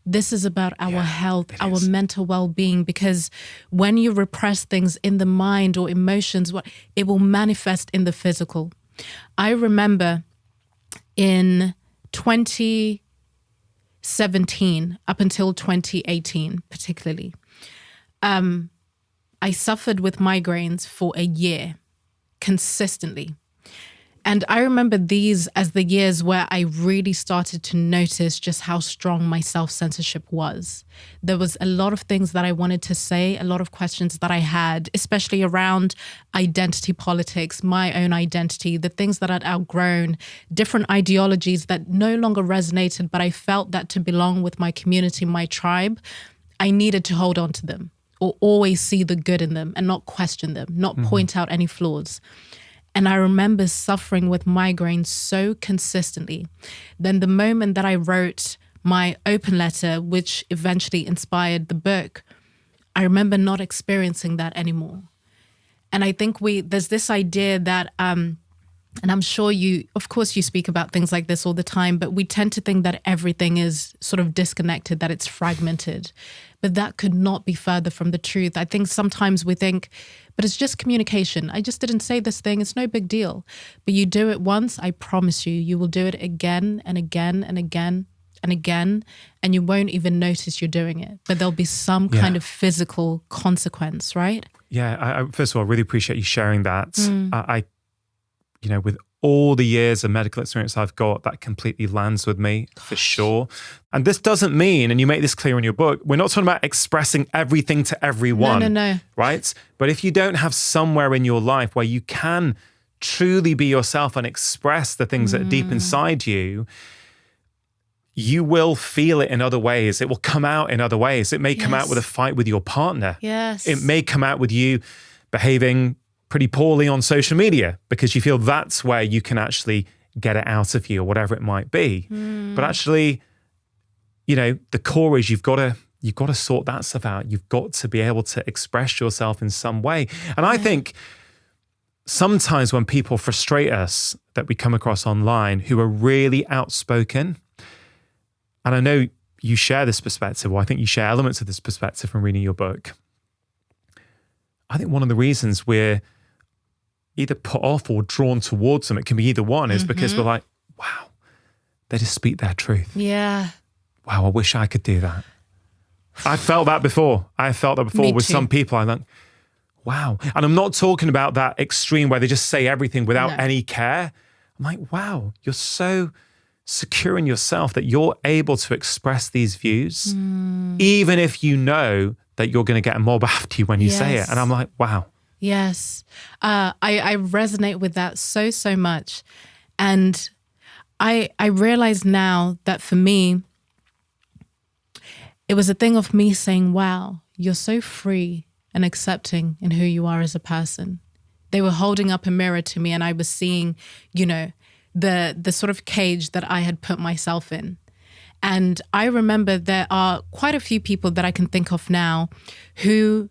This is about our health, our mental well-being, because when you repress things in the mind or emotions, it will manifest in the physical. I remember in 2017 up until 2018, particularly, I suffered with migraines for a year consistently. And I remember these as the years where I really started to notice just how strong my self-censorship was. There was a lot of things that I wanted to say, a lot of questions that I had, especially around identity politics, my own identity, the things that I'd outgrown, different ideologies that no longer resonated, but I felt that to belong with my community, my tribe, I needed to hold on to them or always see the good in them and not question them, not point out any flaws. And I remember suffering with migraines so consistently. Then the moment that I wrote my open letter, which eventually inspired the book, I remember not experiencing that anymore. And I think there's this idea that, and I'm sure of course you speak about things like this all the time, but we tend to think that everything is sort of disconnected, that it's fragmented. But that could not be further from the truth. I think sometimes we think, but it's just communication. I just didn't say this thing. It's no big deal. But you do it once, I promise you will do it again and again and again and again, and you won't even notice you're doing it. But there'll be some kind of physical consequence, right? Yeah, I first of all, I really appreciate you sharing that. I with all the years of medical experience I've got, that completely lands with me for sure. And this doesn't mean, and you make this clear in your book, we're not talking about expressing everything to everyone. No. Right? But if you don't have somewhere in your life where you can truly be yourself and express the things that are deep inside you, you will feel it in other ways. It will come out in other ways. It may come out with a fight with your partner. Yes. It may come out with you behaving pretty poorly on social media because you feel that's where you can actually get it out of you or whatever it might be. But actually, the core is you've got to sort that stuff out. You've got to be able to express yourself in some way. And I think sometimes when people frustrate us that we come across online who are really outspoken, and I know you share this perspective, or I think you share elements of this perspective from reading your book. I think one of the reasons we're either put off or drawn towards them, it can be either one, is because we're like, wow, they just speak their truth. Yeah. Wow, I wish I could do that. I felt that before. Me with too. some people. I'm like, wow. And I'm not talking about that extreme where they just say everything without any care. I'm like, wow, you're so secure in yourself that you're able to express these views, even if you know that you're going to get a mob after you when you say it. And I'm like, wow. Yes. I resonate with that so much. And I realize now that for me, it was a thing of me saying, wow, you're so free and accepting in who you are as a person. They were holding up a mirror to me and I was seeing, the sort of cage that I had put myself in. And I remember there are quite a few people that I can think of now who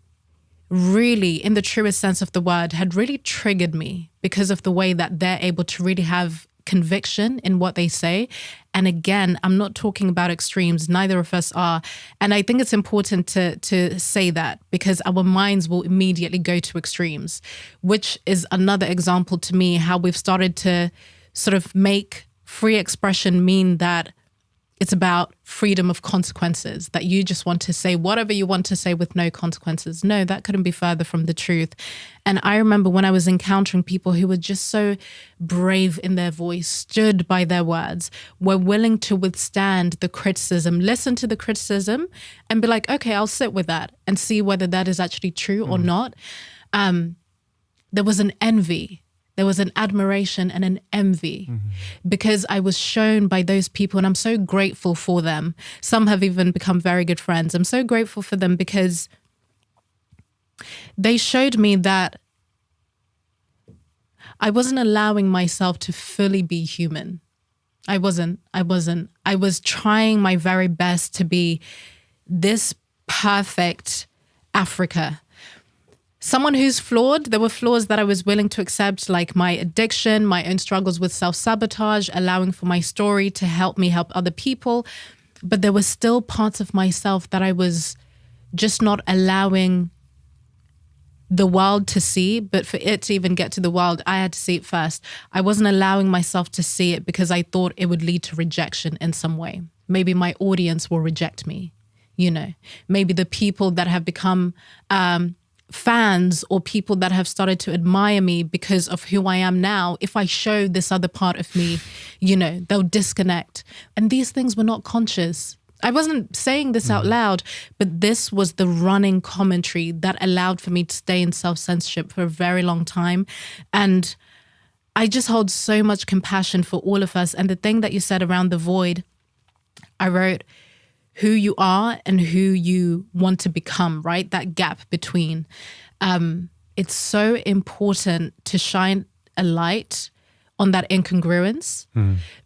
really, in the truest sense of the word, had really triggered me because of the way that they're able to really have conviction in what they say. And again, I'm not talking about extremes. Neither of us are. And I think it's important to say that because our minds will immediately go to extremes, which is another example to me how we've started to sort of make free expression mean that it's about freedom of consequences, that you just want to say whatever you want to say with no consequences. No, that couldn't be further from the truth. And I remember when I was encountering people who were just so brave in their voice, stood by their words, were willing to withstand the criticism, listen to the criticism and be like, okay, I'll sit with that and see whether that is actually true or not. There was an envy. There was an admiration and an envy because I was shown by those people, and I'm so grateful for them. Some have even become very good friends. I'm so grateful for them because they showed me that I wasn't allowing myself to fully be human. I wasn't. I was trying my very best to be this perfect Africa. Someone who's flawed. There were flaws that I was willing to accept, like my addiction, my own struggles with self-sabotage, allowing for my story to help me help other people. But there were still parts of myself that I was just not allowing the world to see. But for it to even get to the world, I had to see it first. I wasn't allowing myself to see it because I thought it would lead to rejection in some way. Maybe my audience will reject me, Maybe the people that have become fans or people that have started to admire me because of who I am now, if I show this other part of me, they'll disconnect. And these things were not conscious. I wasn't saying this out loud, but this was the running commentary that allowed for me to stay in self-censorship for a very long time. And I just hold so much compassion for all of us. And the thing that you said around the void, I wrote, who you are and who you want to become, right? That gap between. It's so important to shine a light on that incongruence.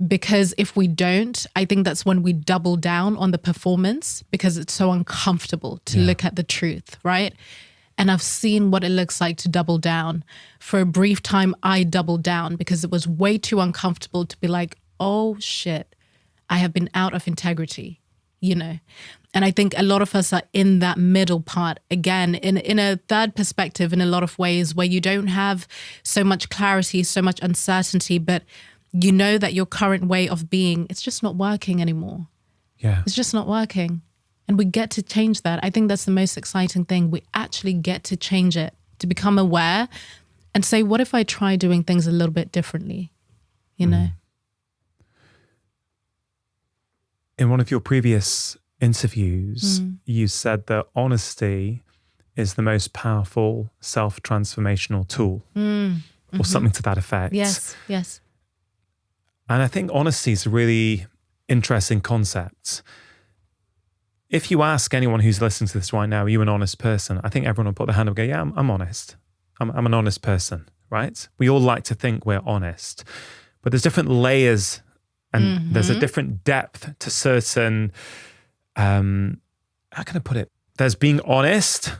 Because if we don't, I think that's when we double down on the performance because it's so uncomfortable to look at the truth, right? And I've seen what it looks like to double down. For a brief time, I doubled down because it was way too uncomfortable to be like, oh shit, I have been out of integrity, you know? And I think a lot of us are in that middle part, again, in a third perspective in a lot of ways where you don't have so much clarity, so much uncertainty, but you know that your current way of being, it's just not working anymore. Yeah. It's just not working. And we get to change that. I think that's the most exciting thing. We actually get to change it, to become aware and say, what if I try doing things a little bit differently, you know? In one of your previous interviews, you said that honesty is the most powerful self-transformational tool or something to that effect. Yes, yes. And I think honesty is a really interesting concept. If you ask anyone who's listening to this right now, are you an honest person? I think everyone will put their hand up and go, yeah, I'm honest. I'm an honest person, right? We all like to think we're honest, but there's different layers and there's a different depth to certain, how can I put it? There's being honest,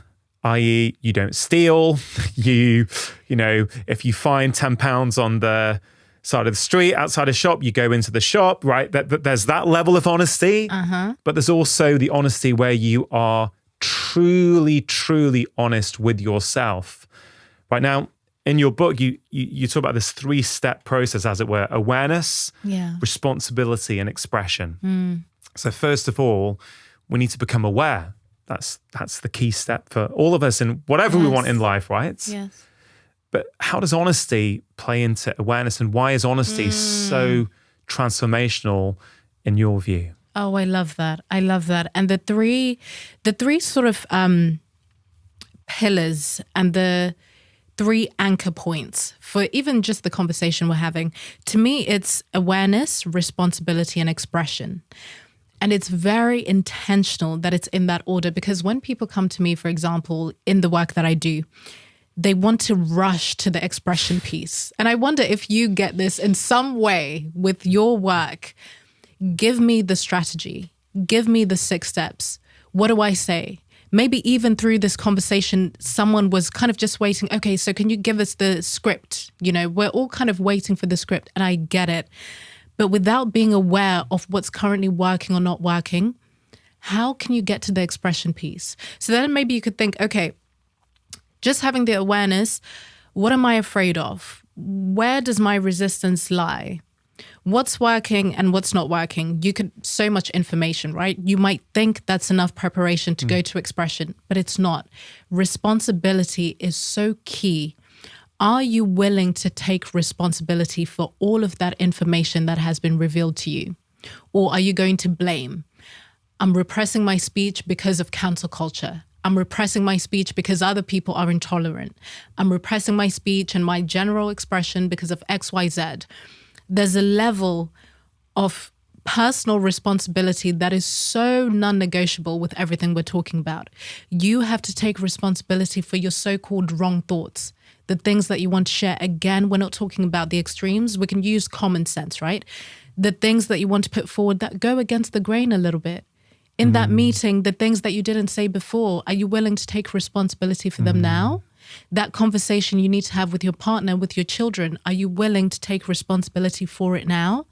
i.e. you don't steal, you know, if you find £10 on the side of the street, outside a shop, you go into the shop, right? There's that level of honesty, but there's also the honesty where you are truly, truly honest with yourself. Right now, in your book, you talk about this 3-step process, as it were: awareness, responsibility, and expression. So first of all, we need to become aware. That's the key step for all of us in whatever we want in life, right? Yes. But how does honesty play into awareness, and why is honesty so transformational in your view? Oh, I love that. I love that. And the three sort of pillars and the 3 anchor points for even just the conversation we're having, to me, it's awareness, responsibility, and expression. And it's very intentional that it's in that order, because when people come to me, for example, in the work that I do, they want to rush to the expression piece. And I wonder if you get this in some way with your work. Give me the strategy. Give me the 6 steps. What do I say? Maybe even through this conversation, someone was kind of just waiting. Okay, so can you give us the script? You know, we're all kind of waiting for the script, and I get it. But without being aware of what's currently working or not working, how can you get to the expression piece? So then maybe you could think, okay, just having the awareness, what am I afraid of? Where does my resistance lie? What's working and what's not working? You could, so much information, right? You might think that's enough preparation to go to expression, but it's not. Responsibility is so key. Are you willing to take responsibility for all of that information that has been revealed to you? Or are you going to blame? I'm repressing my speech because of cancel culture. I'm repressing my speech because other people are intolerant. I'm repressing my speech and my general expression because of X, Y, Z. There's a level of personal responsibility that is so non-negotiable with everything we're talking about. You have to take responsibility for your so-called wrong thoughts, the things that you want to share. Again, we're not talking about the extremes. We can use common sense, right? The things that you want to put forward that go against the grain a little bit. In that meeting, the things that you didn't say before, are you willing to take responsibility for them now? That conversation you need to have with your partner, with your children, are you willing to take responsibility for it now?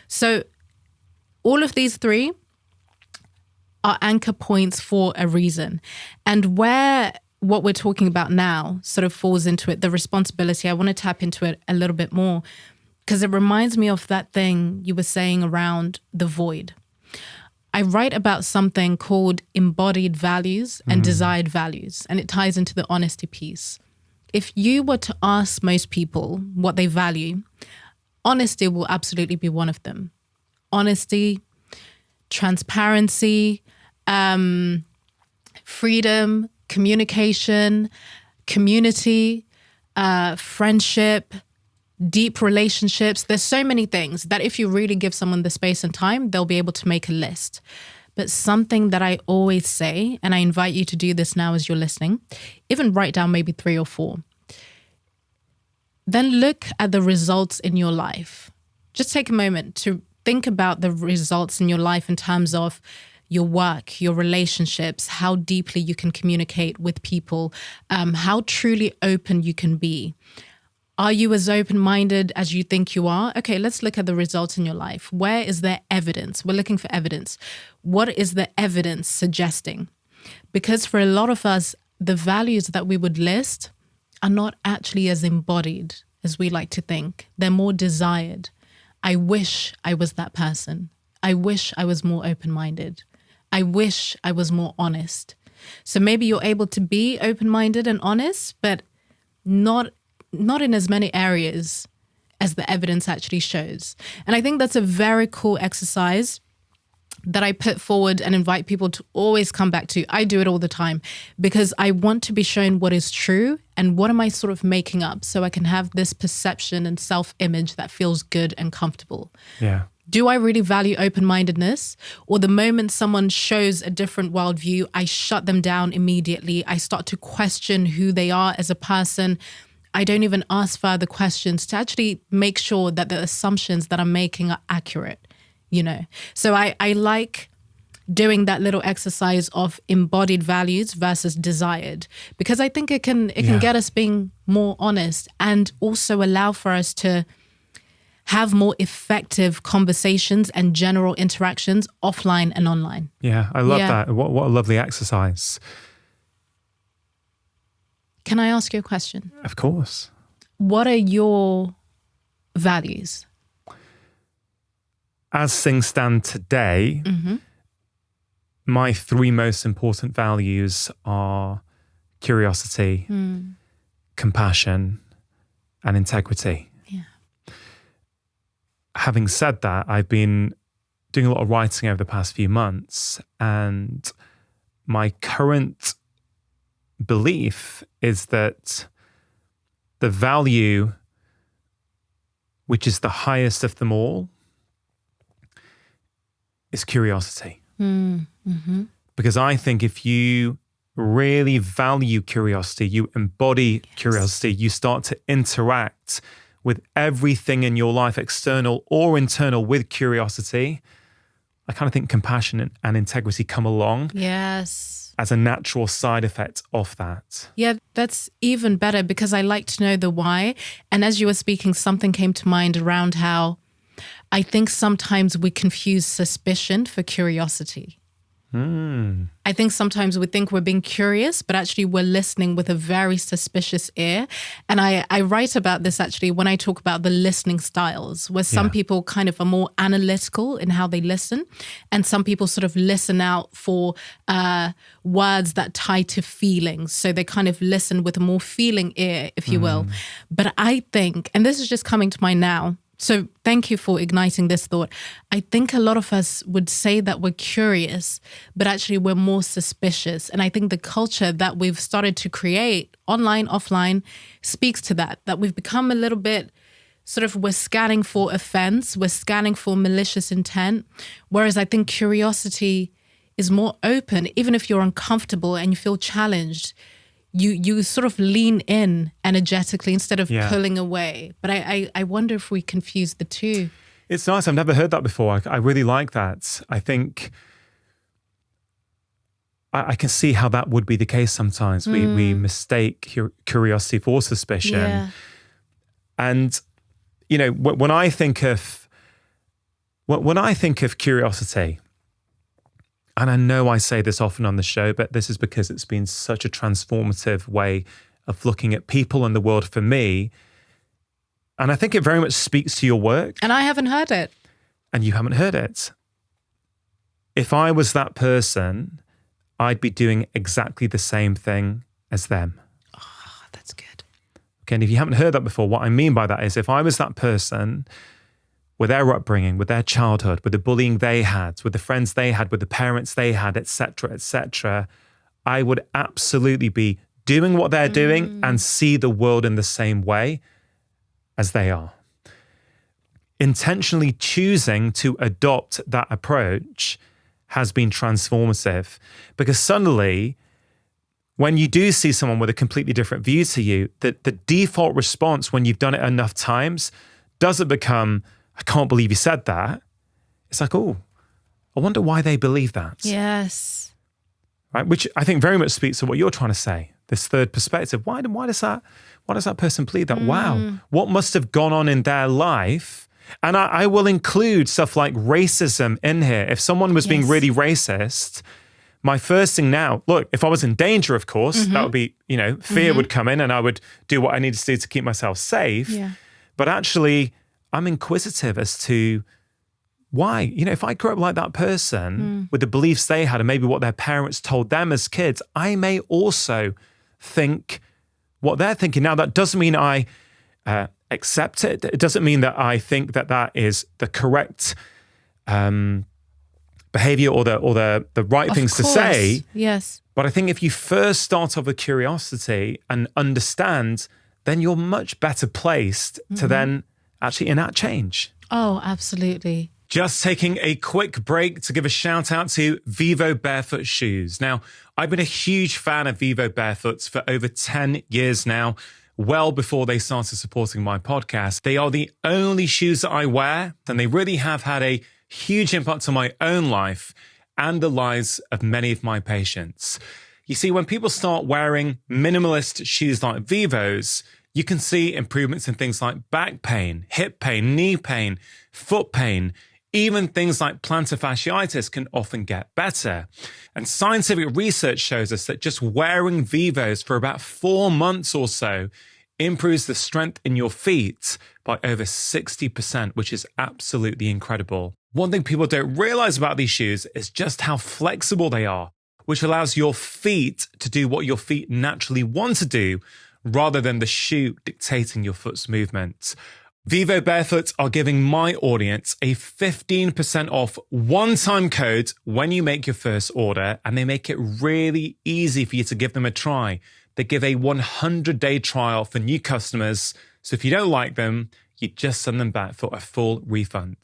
So all of these 3 are anchor points for a reason. And where what we're talking about now sort of falls into it, the responsibility, I want to tap into it a little bit more, because it reminds me of that thing you were saying around the void. I write about something called embodied values and desired values, and it ties into the honesty piece. If you were to ask most people what they value, honesty will absolutely be one of them. Honesty, transparency, freedom, communication, community, friendship, deep relationships. There's so many things that if you really give someone the space and time, they'll be able to make a list. But something that I always say, and I invite you to do this now as you're listening, even write down maybe 3 or 4. then look at the results in your life. Just take a moment to think about the results in your life in terms of your work, your relationships, how deeply you can communicate with people, how truly open you can be. Are you as open-minded as you think you are? Okay, let's look at the results in your life. Where is there evidence? We're looking for evidence. What is the evidence suggesting? Because for a lot of us, the values that we would list are not actually as embodied as we like to think. They're more desired. I wish I was that person. I wish I was more open-minded. I wish I was more honest. So maybe you're able to be open-minded and honest, but not in as many areas as the evidence actually shows. And I think that's a very cool exercise that I put forward and invite people to always come back to. I do it all the time because I want to be shown what is true and what am I sort of making up so I can have this perception and self-image that feels good and comfortable. Yeah. Do I really value open-mindedness? Or the moment someone shows a different worldview, I shut them down immediately. I start to question who they are as a person. I don't even ask further questions to actually make sure that the assumptions that I'm making are accurate, you know? So I like doing that little exercise of embodied values versus desired, because I think it can get us being more honest and also allow for us to have more effective conversations and general interactions offline and online. Yeah, I love that. What a lovely exercise. Can I ask you a question? Of course. What are your values? As things stand today, my 3 most important values are curiosity, compassion, and integrity. Yeah. Having said that, I've been doing a lot of writing over the past few months, and my current belief is that the value which is the highest of them all is curiosity. Because I think if you really value curiosity, you embody curiosity, you start to interact with everything in your life, external or internal, with curiosity. I kind of think compassion and integrity come along. Yes. As a natural side effect of that. Yeah, that's even better because I like to know the why. And as you were speaking, something came to mind around how I think sometimes we confuse suspicion for curiosity. I think sometimes we think we're being curious, but actually we're listening with a very suspicious ear. And I write about this actually when I talk about the listening styles, where some people kind of are more analytical in how they listen, and some people sort of listen out for words that tie to feelings. So they kind of listen with a more feeling ear, if you will. But I think, and this is just coming to mind now, so thank you for igniting this thought. I think a lot of us would say that we're curious, but actually we're more suspicious. And I think the culture that we've started to create online, offline, speaks to that we've become a little bit sort of, we're scanning for offense, we're scanning for malicious intent. Whereas I think curiosity is more open, even if you're uncomfortable and you feel challenged. You sort of lean in energetically instead of pulling away. But I wonder if we confuse the two. It's nice. I've never heard that before. I really like that. I think I can see how that would be the case sometimes. We mistake curiosity for suspicion. Yeah. And, you know, when I think of curiosity, and I know I say this often on the show, but this is because it's been such a transformative way of looking at people and the world for me. And I think it very much speaks to your work. And I haven't heard it. And you haven't heard it. If I was that person, I'd be doing exactly the same thing as them. Oh, that's good. Okay, and if you haven't heard that before, what I mean by that is if I was that person, with their upbringing, with their childhood, with the bullying they had, with the friends they had, with the parents they had, etc., I would absolutely be doing what they're doing and see the world in the same way as they are. Intentionally choosing to adopt that approach has been transformative, because suddenly when you do see someone with a completely different view to you, that the default response when you've done it enough times doesn't become, I can't believe you said that. It's like, oh, I wonder why they believe that. Yes. Right? Which I think very much speaks to what you're trying to say. This third perspective. Why does that person believe that? Wow. What must have gone on in their life? And I will include stuff like racism in here. If someone was being really racist, my first thing now, look, if I was in danger, of course, that would be, fear would come in and I would do what I needed to do to keep myself safe. Yeah. But actually, I'm inquisitive as to why. If I grew up like that person with the beliefs they had and maybe what their parents told them as kids, I may also think what they're thinking. Now, that doesn't mean I accept it. It doesn't mean that I think that is the correct behavior or the right things to say. Yes. But I think if you first start off with curiosity and understand, then you're much better placed to then actually enact change. Oh, absolutely. Just taking a quick break to give a shout out to Vivo Barefoot Shoes. Now, I've been a huge fan of Vivo Barefoots for over 10 years now, well before they started supporting my podcast. They are the only shoes that I wear, and they really have had a huge impact on my own life and the lives of many of my patients. You see, when people start wearing minimalist shoes like Vivos, you can see improvements in things like back pain, hip pain, knee pain, foot pain. Even things like plantar fasciitis can often get better. And scientific research shows us that just wearing Vivos for about 4 months or so improves the strength in your feet by over 60%, which is absolutely incredible. One thing people don't realize about these shoes is just how flexible they are, which allows your feet to do what your feet naturally want to do rather than the shoe dictating your foot's movement. Vivo Barefoot are giving my audience a 15% off one-time code when you make your first order, and they make it really easy for you to give them a try. They give a 100-day trial for new customers, so if you don't like them, you just send them back for a full refund.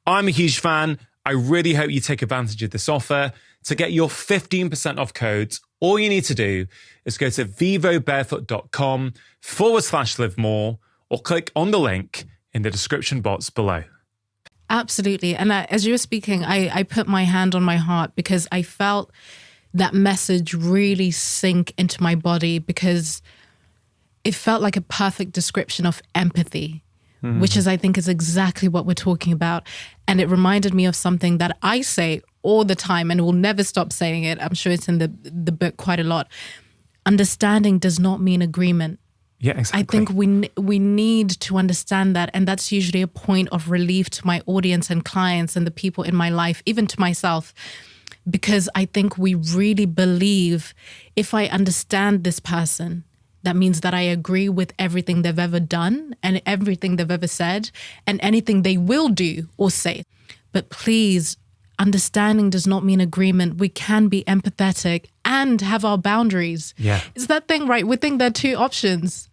I'm a huge fan. I really hope you take advantage of this offer. To get your 15% off code, all you need to do is go to vivobarefoot.com/livemore or click on the link in the description box below. Absolutely. And as you were speaking, I put my hand on my heart because I felt that message really sink into my body, because it felt like a perfect description of empathy, which I think is exactly what we're talking about. And it reminded me of something that I say all the time and will never stop saying it. I'm sure it's in the book quite a lot. Understanding does not mean agreement. Yeah, exactly. I think we need to understand that. And that's usually a point of relief to my audience and clients and the people in my life, even to myself, because I think we really believe if I understand this person, that means that I agree with everything they've ever done and everything they've ever said and anything they will do or say. But please, understanding does not mean agreement. We can be empathetic and have our boundaries. Yeah. It's that thing, right? We think there are two options.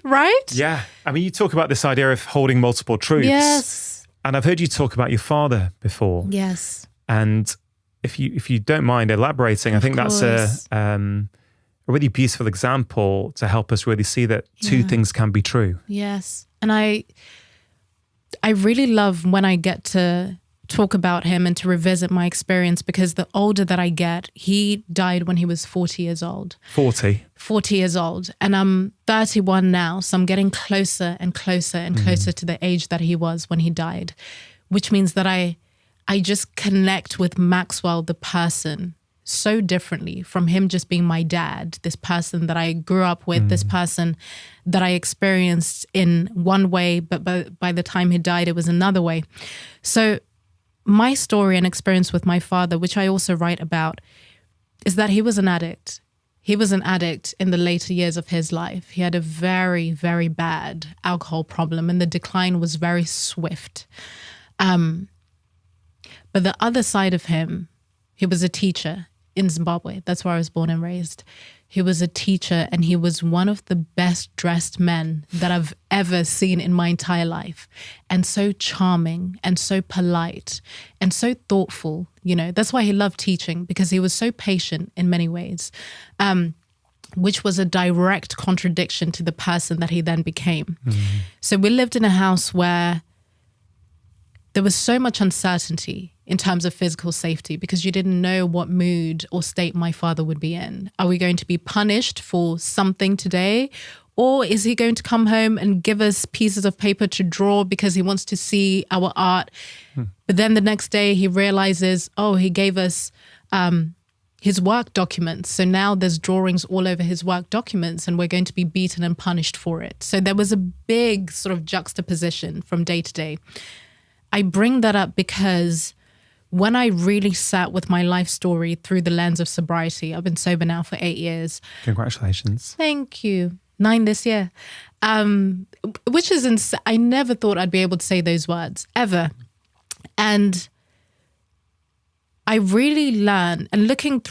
Right? Yeah. I mean, you talk about this idea of holding multiple truths. Yes. And I've heard you talk about your father before. Yes. And if you don't mind elaborating, I think that's a really beautiful example to help us really see that two things can be true. Yes. And I really love when I get to talk about him and to revisit my experience, because the older that I get, he died when he was 40 years old. 40 years old. And I'm 31 now, so I'm getting closer and closer and closer to the age that he was when he died, which means that I just connect with Maxwell, the person, so differently from him just being my dad, this person that I grew up with, this person that I experienced in one way, but by the time he died, it was another way. So my story and experience with my father, which I also write about, is that he was an addict. He was an addict in the later years of his life. He had a very, very bad alcohol problem, and the decline was very swift. But the other side of him, he was a teacher in Zimbabwe. That's where I was born and raised. He was a teacher, and he was one of the best dressed men that I've ever seen in my entire life. And so charming and so polite and so thoughtful. You know, that's why he loved teaching, because he was so patient in many ways, which was a direct contradiction to the person that he then became. So we lived in a house where there was so much uncertainty in terms of physical safety, because you didn't know what mood or state my father would be in. Are we going to be punished for something today? Or is he going to come home and give us pieces of paper to draw because he wants to see our art? But then the next day he realizes, oh, he gave us his work documents. So now there's drawings all over his work documents, and we're going to be beaten and punished for it. So there was a big sort of juxtaposition from day to day. I bring that up because when I really sat with my life story through the lens of sobriety, I've been sober now for 8 years. Congratulations. Thank you. 9 this year. Which is, I never thought I'd be able to say those words, ever. And I really learned, and looking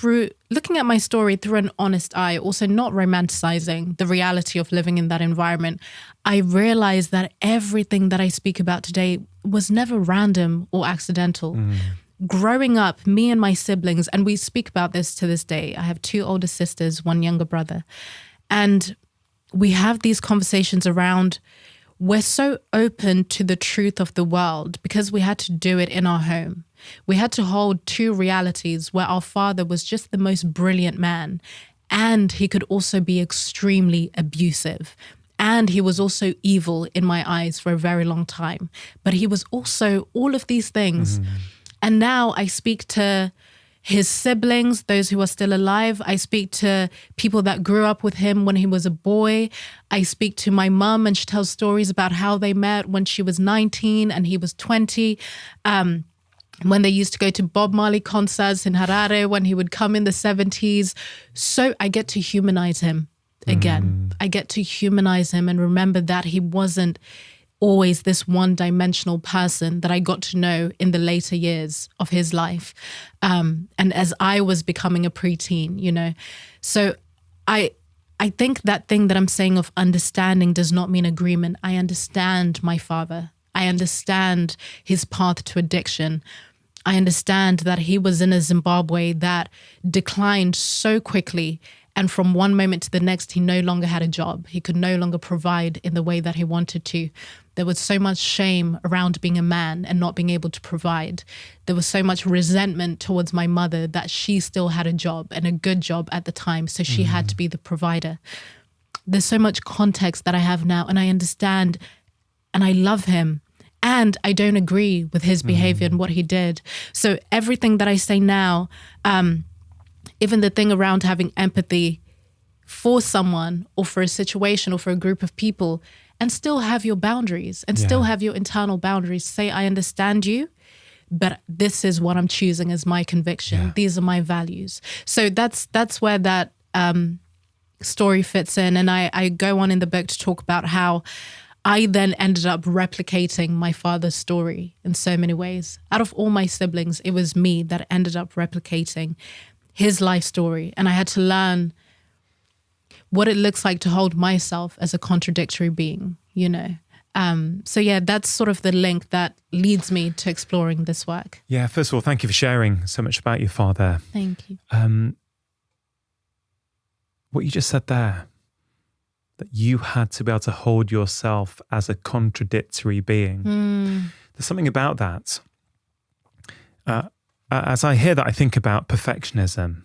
at my story through an honest eye, also not romanticizing the reality of living in that environment, I realized that everything that I speak about today was never random or accidental. Growing up, me and my siblings, and we speak about this to this day. I have 2 older sisters, 1 younger brother. And we have these conversations around, we're so open to the truth of the world because we had to do it in our home. We had to hold 2 realities where our father was just the most brilliant man, and he could also be extremely abusive. And he was also evil in my eyes for a very long time. But he was also all of these things. And now I speak to his siblings, those who are still alive. I speak to people that grew up with him when he was a boy. I speak to my mum, and she tells stories about how they met when she was 19 and he was 20. When they used to go to Bob Marley concerts in Harare, when he would come in the 70s. So I get to humanize him again. I get to humanize him and remember that he wasn't always this one-dimensional person that I got to know in the later years of his life. And as I was becoming a preteen, you know. So I think that thing that I'm saying of understanding does not mean agreement. I understand my father. I understand his path to addiction. I understand that he was in a Zimbabwe that declined so quickly, and from one moment to the next, he no longer had a job. He could no longer provide in the way that he wanted to. There was so much shame around being a man and not being able to provide. There was so much resentment towards my mother that she still had a job, and a good job at the time, so she had to be the provider. There's so much context that I have now, and I understand, and I love him. And I don't agree with his behavior and what he did. So everything that I say now, even the thing around having empathy for someone or for a situation or for a group of people, and still have your boundaries and still have your internal boundaries. Say, I understand you, but this is what I'm choosing as my conviction. Yeah. These are my values. So that's where that story fits in. And I go on in the book to talk about how I then ended up replicating my father's story in so many ways. Out of all my siblings, it was me that ended up replicating his life story. And I had to learn what it looks like to hold myself as a contradictory being, you know. So yeah, that's sort of the link that leads me to exploring this work. Yeah, first of all, thank you for sharing so much about your father. Thank you. What you just said there, that you had to be able to hold yourself as a contradictory being. There's something about that. As I hear that, I think about perfectionism.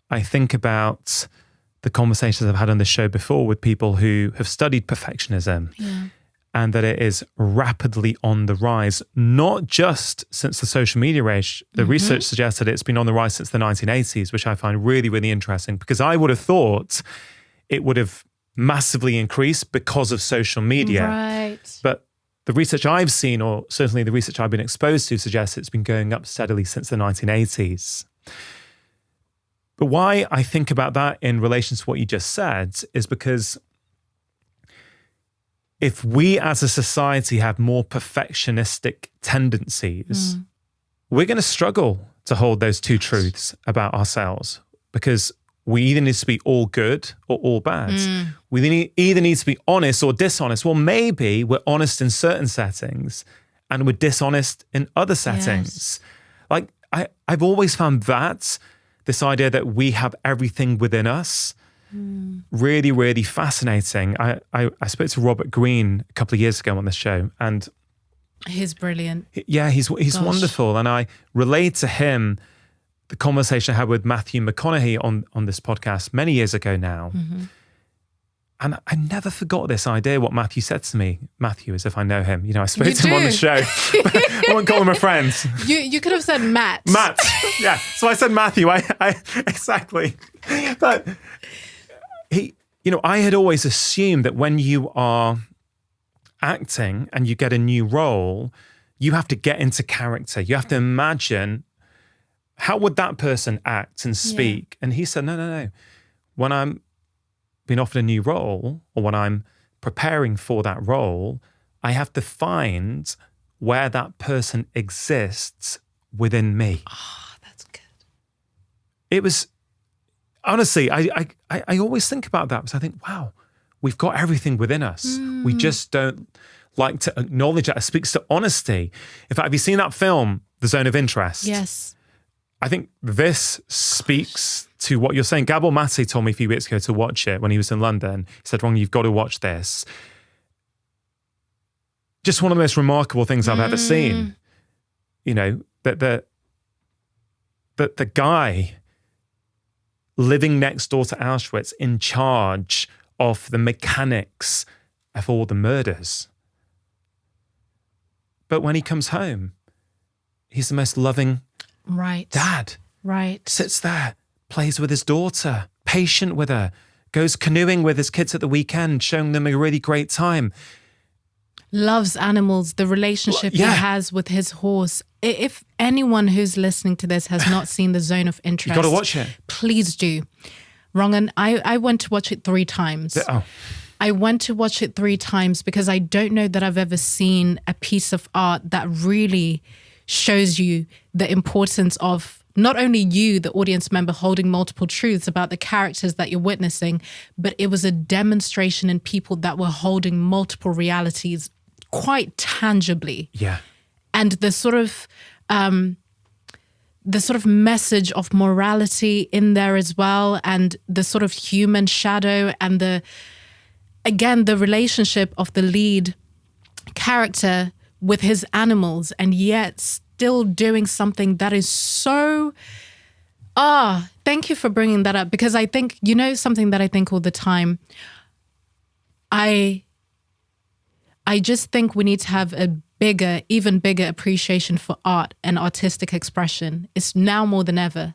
I think about the conversations I've had on this show before with people who have studied perfectionism, and that it is rapidly on the rise, not just since the social media age. The research suggests that it's been on the rise since the 1980s, which I find really, really interesting, because I would have thought it would have massively increased because of social media. Right. But the research I've seen, or certainly the research I've been exposed to, suggests it's been going up steadily since the 1980s. But why I think about that in relation to what you just said is because if we as a society have more perfectionistic tendencies, we're going to struggle to hold those two truths about ourselves, because we either need to be all good or all bad. We either need to be honest or dishonest. Well, maybe we're honest in certain settings and we're dishonest in other settings. Like I've always found that this idea that we have everything within us really, really fascinating. I spoke to Robert Greene a couple of years ago on this show, and he's brilliant. Yeah, he's wonderful. And I relayed to him the conversation I had with Matthew McConaughey on this podcast many years ago now. And I never forgot this idea, what Matthew said to me. Matthew, as if I know him. You know, I spoke to him on the show. I won't call him a friend. You could have said Matt. Matt, yeah. So I said Matthew. I exactly. But I had always assumed that when you are acting and you get a new role, you have to get into character. You have to imagine, how would that person act and speak? And he said, no. When I'm being offered a new role, or when I'm preparing for that role, I have to find where that person exists within me. Oh, that's good. It was, honestly, I always think about that because I think, wow, we've got everything within us. We just don't like to acknowledge that. It speaks to honesty. In fact, have you seen that film, The Zone of Interest? Yes. I think this speaks to what you're saying. Gabor Mate told me a few weeks ago to watch it when he was in London. He said, Ron, you've got to watch this. Just one of the most remarkable things I've ever seen. You know, that the guy living next door to Auschwitz, in charge of the mechanics of all the murders. But when he comes home, he's the most loving dad. Right. Sits there, plays with his daughter, patient with her, goes canoeing with his kids at the weekend, showing them a really great time. Loves animals, the relationship he has with his horse. If anyone who's listening to this has not seen The Zone of Interest, you got to watch it. Please do. Rongan, I went to watch it 3 times. I went to watch it 3 times because I don't know that I've ever seen a piece of art that really shows you the importance of not only you, the audience member, holding multiple truths about the characters that you're witnessing, but it was a demonstration in people that were holding multiple realities quite tangibly. Yeah. And the sort of message of morality in there as well, and the sort of human shadow, and the relationship of the lead character with his animals, and yet still doing something that is so... thank you for bringing that up, because I think, something that I think all the time, I just think we need to have a even bigger appreciation for art and artistic expression. It's now more than ever,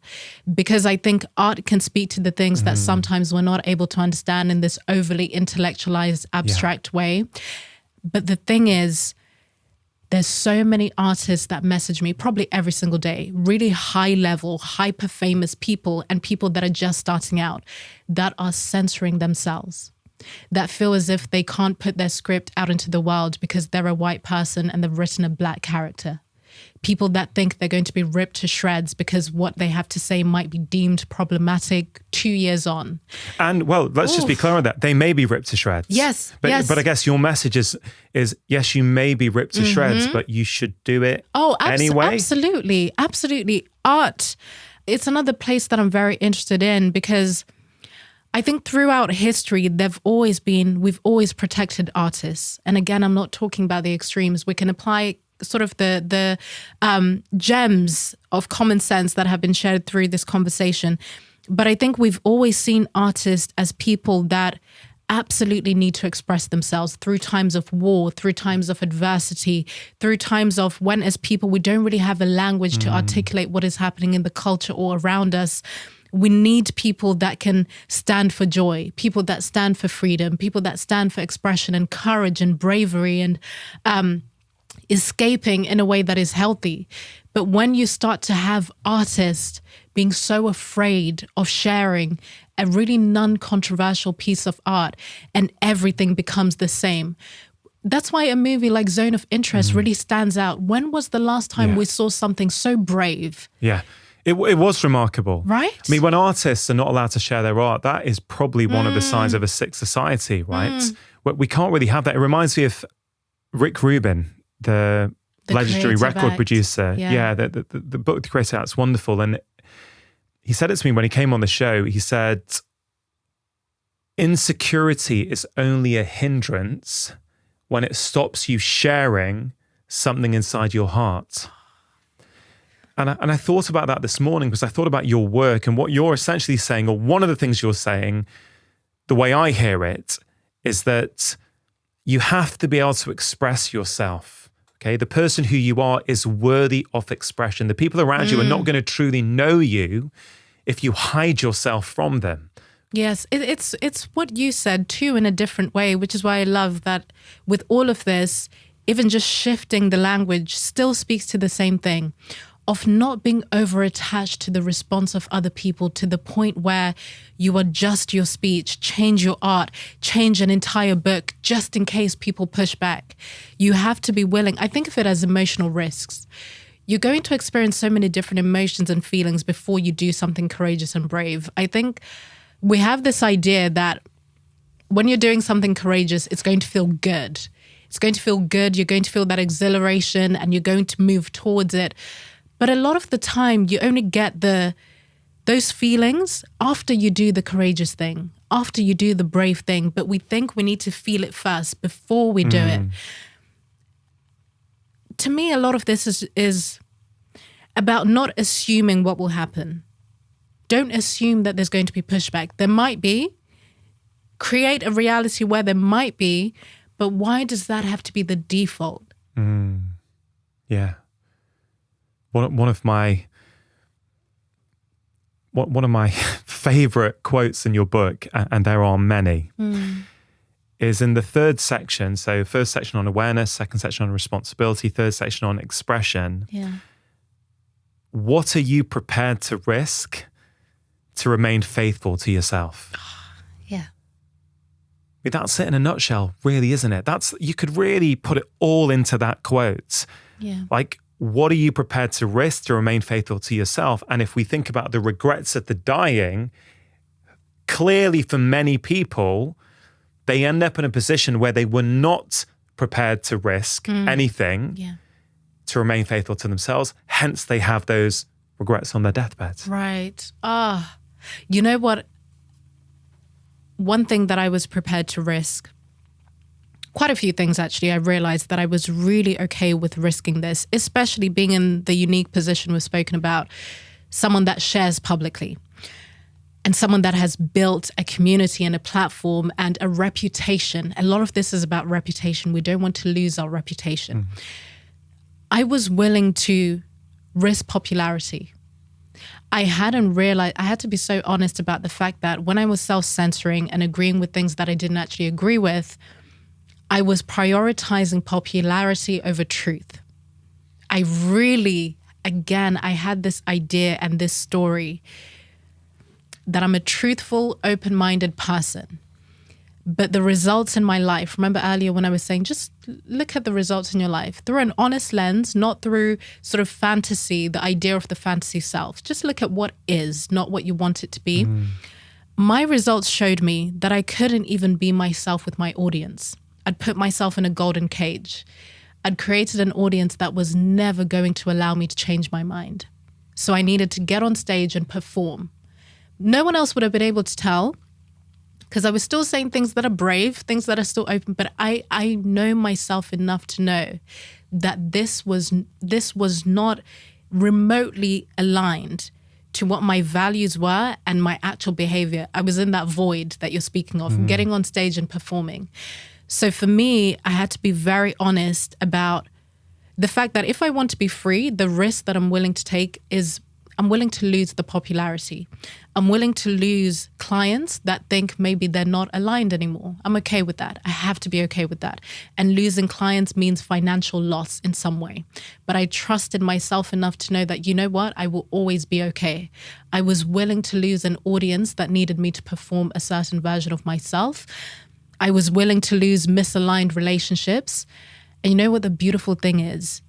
because I think art can speak to the things that sometimes we're not able to understand in this overly intellectualized, abstract way. But the thing is, there's so many artists that message me probably every single day, really high level, hyper famous people, and people that are just starting out, that are censoring themselves, that feel as if they can't put their script out into the world because they're a white person and they've written a black character. People that think they're going to be ripped to shreds because what they have to say might be deemed problematic 2 years on. And well, let's just be clear on that. They may be ripped to shreds. Yes. But I guess your message is yes, you may be ripped to shreds, but you should do it anyway. Absolutely. Absolutely. Art, it's another place that I'm very interested in, because I think throughout history, we've always protected artists. And again, I'm not talking about the extremes. We can apply sort of the gems of common sense that have been shared through this conversation. But I think we've always seen artists as people that absolutely need to express themselves through times of war, through times of adversity, through times of when as people we don't really have a language to articulate what is happening in the culture or around us. We need people that can stand for joy, people that stand for freedom, people that stand for expression and courage and bravery and escaping in a way that is healthy. But when you start to have artists being so afraid of sharing a really non-controversial piece of art and everything becomes the same, that's why a movie like Zone of Interest really stands out. When was the last time we saw something so brave? Yeah. It was remarkable. Right? I mean, when artists are not allowed to share their art, that is probably one of the signs of a sick society, right? We can't really have that. It reminds me of Rick Rubin, the legendary creative record act. producer. Yeah. The book, The Creative Act's wonderful. And he said it to me when he came on the show. He said, insecurity is only a hindrance when it stops you sharing something inside your heart. And I thought about that this morning because I thought about your work and what you're essentially saying, or one of the things you're saying, the way I hear it, is that you have to be able to express yourself. Okay, the person who you are is worthy of expression. The people around you are not going to truly know you if you hide yourself from them. Yes, it's what you said too in a different way, which is why I love that with all of this, even just shifting the language still speaks to the same thing of not being over-attached to the response of other people to the point where you adjust your speech, change your art, change an entire book just in case people push back. You have to be willing. I think of it as emotional risks. You're going to experience so many different emotions and feelings before you do something courageous and brave. I think we have this idea that when you're doing something courageous, it's going to feel good. It's going to feel good. You're going to feel that exhilaration and you're going to move towards it. But a lot of the time, you only get those feelings after you do the courageous thing, after you do the brave thing. But we think we need to feel it first before we do it. To me, a lot of this is about not assuming what will happen. Don't assume that there's going to be pushback. There might be. Create a reality where there might be, but why does that have to be the default? Yeah. One of my favorite quotes in your book, and there are many, is in the third section. So first section on awareness, second section on responsibility, third section on expression. Yeah. What are you prepared to risk to remain faithful to yourself? Yeah. I mean, that's it in a nutshell, really, isn't it? You could really put it all into that quote. Yeah. Like, what are you prepared to risk to remain faithful to yourself? And if we think about the regrets at the dying, clearly for many people, they end up in a position where they were not prepared to risk anything to remain faithful to themselves. Hence, they have those regrets on their deathbeds. Right. You know what? One thing that I was prepared to risk, quite a few things actually, I realized that I was really okay with risking this, especially being in the unique position we've spoken about, someone that shares publicly and someone that has built a community and a platform and a reputation. A lot of this is about reputation. We don't want to lose our reputation. I was willing to risk popularity. I hadn't realized, I had to be so honest about the fact that when I was self-censoring and agreeing with things that I didn't actually agree with, I was prioritizing popularity over truth. I really, again, I had this idea and this story that I'm a truthful, open-minded person. But the results in my life, remember earlier when I was saying, just look at the results in your life through an honest lens, not through sort of fantasy, the idea of the fantasy self. Just look at what is, not what you want it to be. My results showed me that I couldn't even be myself with my audience. I'd put myself in a golden cage. I'd created an audience that was never going to allow me to change my mind. So I needed to get on stage and perform. No one else would have been able to tell, because I was still saying things that are brave, things that are still open, but I know myself enough to know that this was not remotely aligned to what my values were and my actual behavior. I was in that void that you're speaking of, getting on stage and performing. So for me, I had to be very honest about the fact that if I want to be free, the risk that I'm willing to take is I'm willing to lose the popularity. I'm willing to lose clients that think maybe they're not aligned anymore. I'm okay with that. I have to be okay with that. And losing clients means financial loss in some way. But I trusted myself enough to know that, you know what, I will always be okay. I was willing to lose an audience that needed me to perform a certain version of myself. I was willing to lose misaligned relationships. And you know what the beautiful thing is?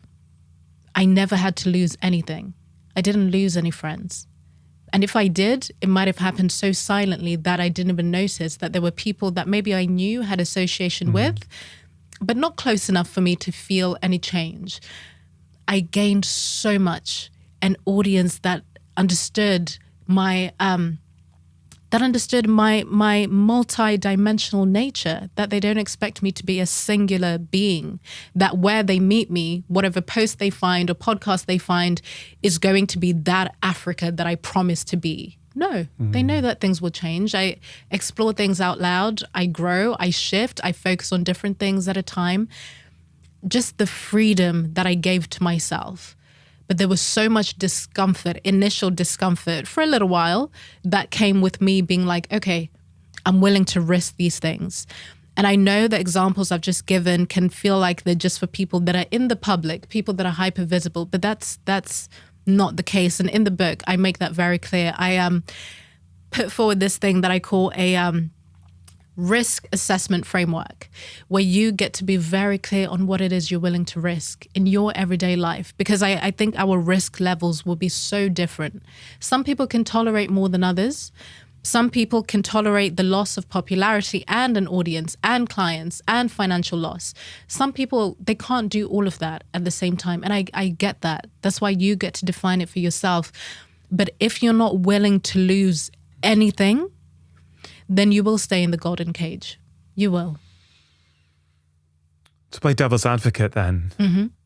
I never had to lose anything. I didn't lose any friends. And if I did, it might have happened so silently that I didn't even notice that there were people that maybe I knew, had association with, but not close enough for me to feel any change. I gained so much, an audience that understood my multi-dimensional nature, that they don't expect me to be a singular being, that where they meet me, whatever post they find or podcast they find is going to be that Africa that I promised to be. No, they know that things will change. I explore things out loud. I grow, I shift, I focus on different things at a time. Just the freedom that I gave to myself. But there was so much discomfort, initial discomfort for a little while that came with me being like, okay, I'm willing to risk these things. And I know the examples I've just given can feel like they're just for people that are in the public, people that are hyper visible, but that's not the case. And in the book, I make that very clear. I put forward this thing that I call a risk assessment framework, where you get to be very clear on what it is you're willing to risk in your everyday life. Because I think our risk levels will be so different. Some people can tolerate more than others. Some people can tolerate the loss of popularity and an audience and clients and financial loss. Some people, they can't do all of that at the same time. And I get that. That's why you get to define it for yourself. But if you're not willing to lose anything, then you will stay in the golden cage. You will. To play devil's advocate then,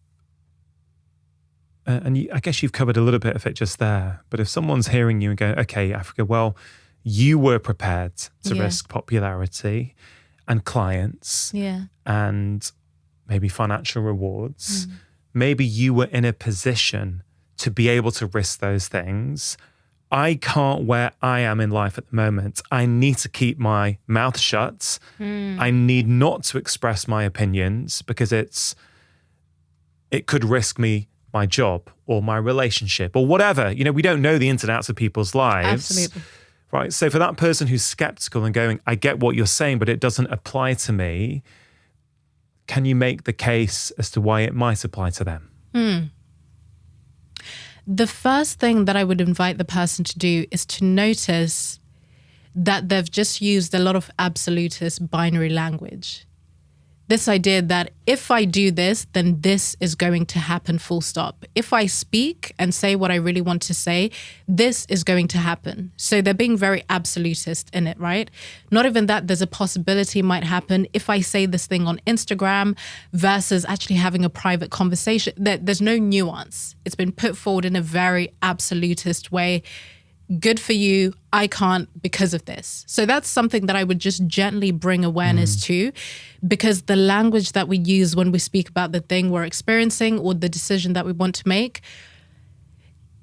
I guess you've covered a little bit of it just there, but if someone's hearing you and going, okay, Africa, well, you were prepared to risk popularity and clients and maybe financial rewards. Maybe you were in a position to be able to risk those things. I can't where I am in life at the moment. I need to keep my mouth shut. I need not to express my opinions because it could risk me my job or my relationship or whatever. You know, we don't know the ins and outs of people's lives. Absolutely. Right. So for that person who's skeptical and going, I get what you're saying, but it doesn't apply to me. Can you make the case as to why it might apply to them? The first thing that I would invite the person to do is to notice that they've just used a lot of absolutist binary language. This idea that if I do this, then this is going to happen, full stop. If I speak and say what I really want to say, this is going to happen. So they're being very absolutist in it, right? Not even that, there's a possibility it might happen if I say this thing on Instagram versus actually having a private conversation. There's no nuance. It's been put forward in a very absolutist way. Good for you, I can't because of this. So that's something that I would just gently bring awareness to, because the language that we use when we speak about the thing we're experiencing or the decision that we want to make,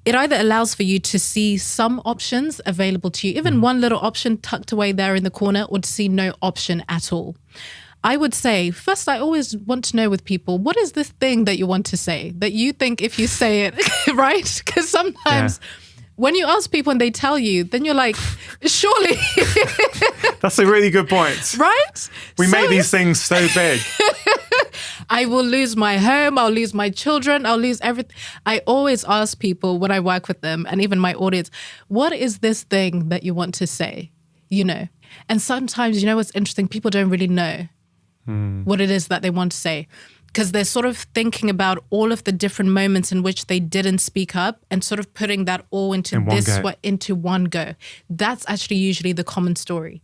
it either allows for you to see some options available to you, even one little option tucked away there in the corner, or to see no option at all. I would say, first, I always want to know with people, what is this thing that you want to say that you think if you say it, right? Because sometimes... when you ask people and they tell you, then you're like, surely. That's a really good point. Right? We make these things so big. I will lose my home. I'll lose my children. I'll lose everything. I always ask people when I work with them and even my audience, what is this thing that you want to say? You know? And sometimes, you know what's interesting? People don't really know what it is that they want to say, because they're sort of thinking about all of the different moments in which they didn't speak up and sort of putting that all into into one go. That's actually usually the common story.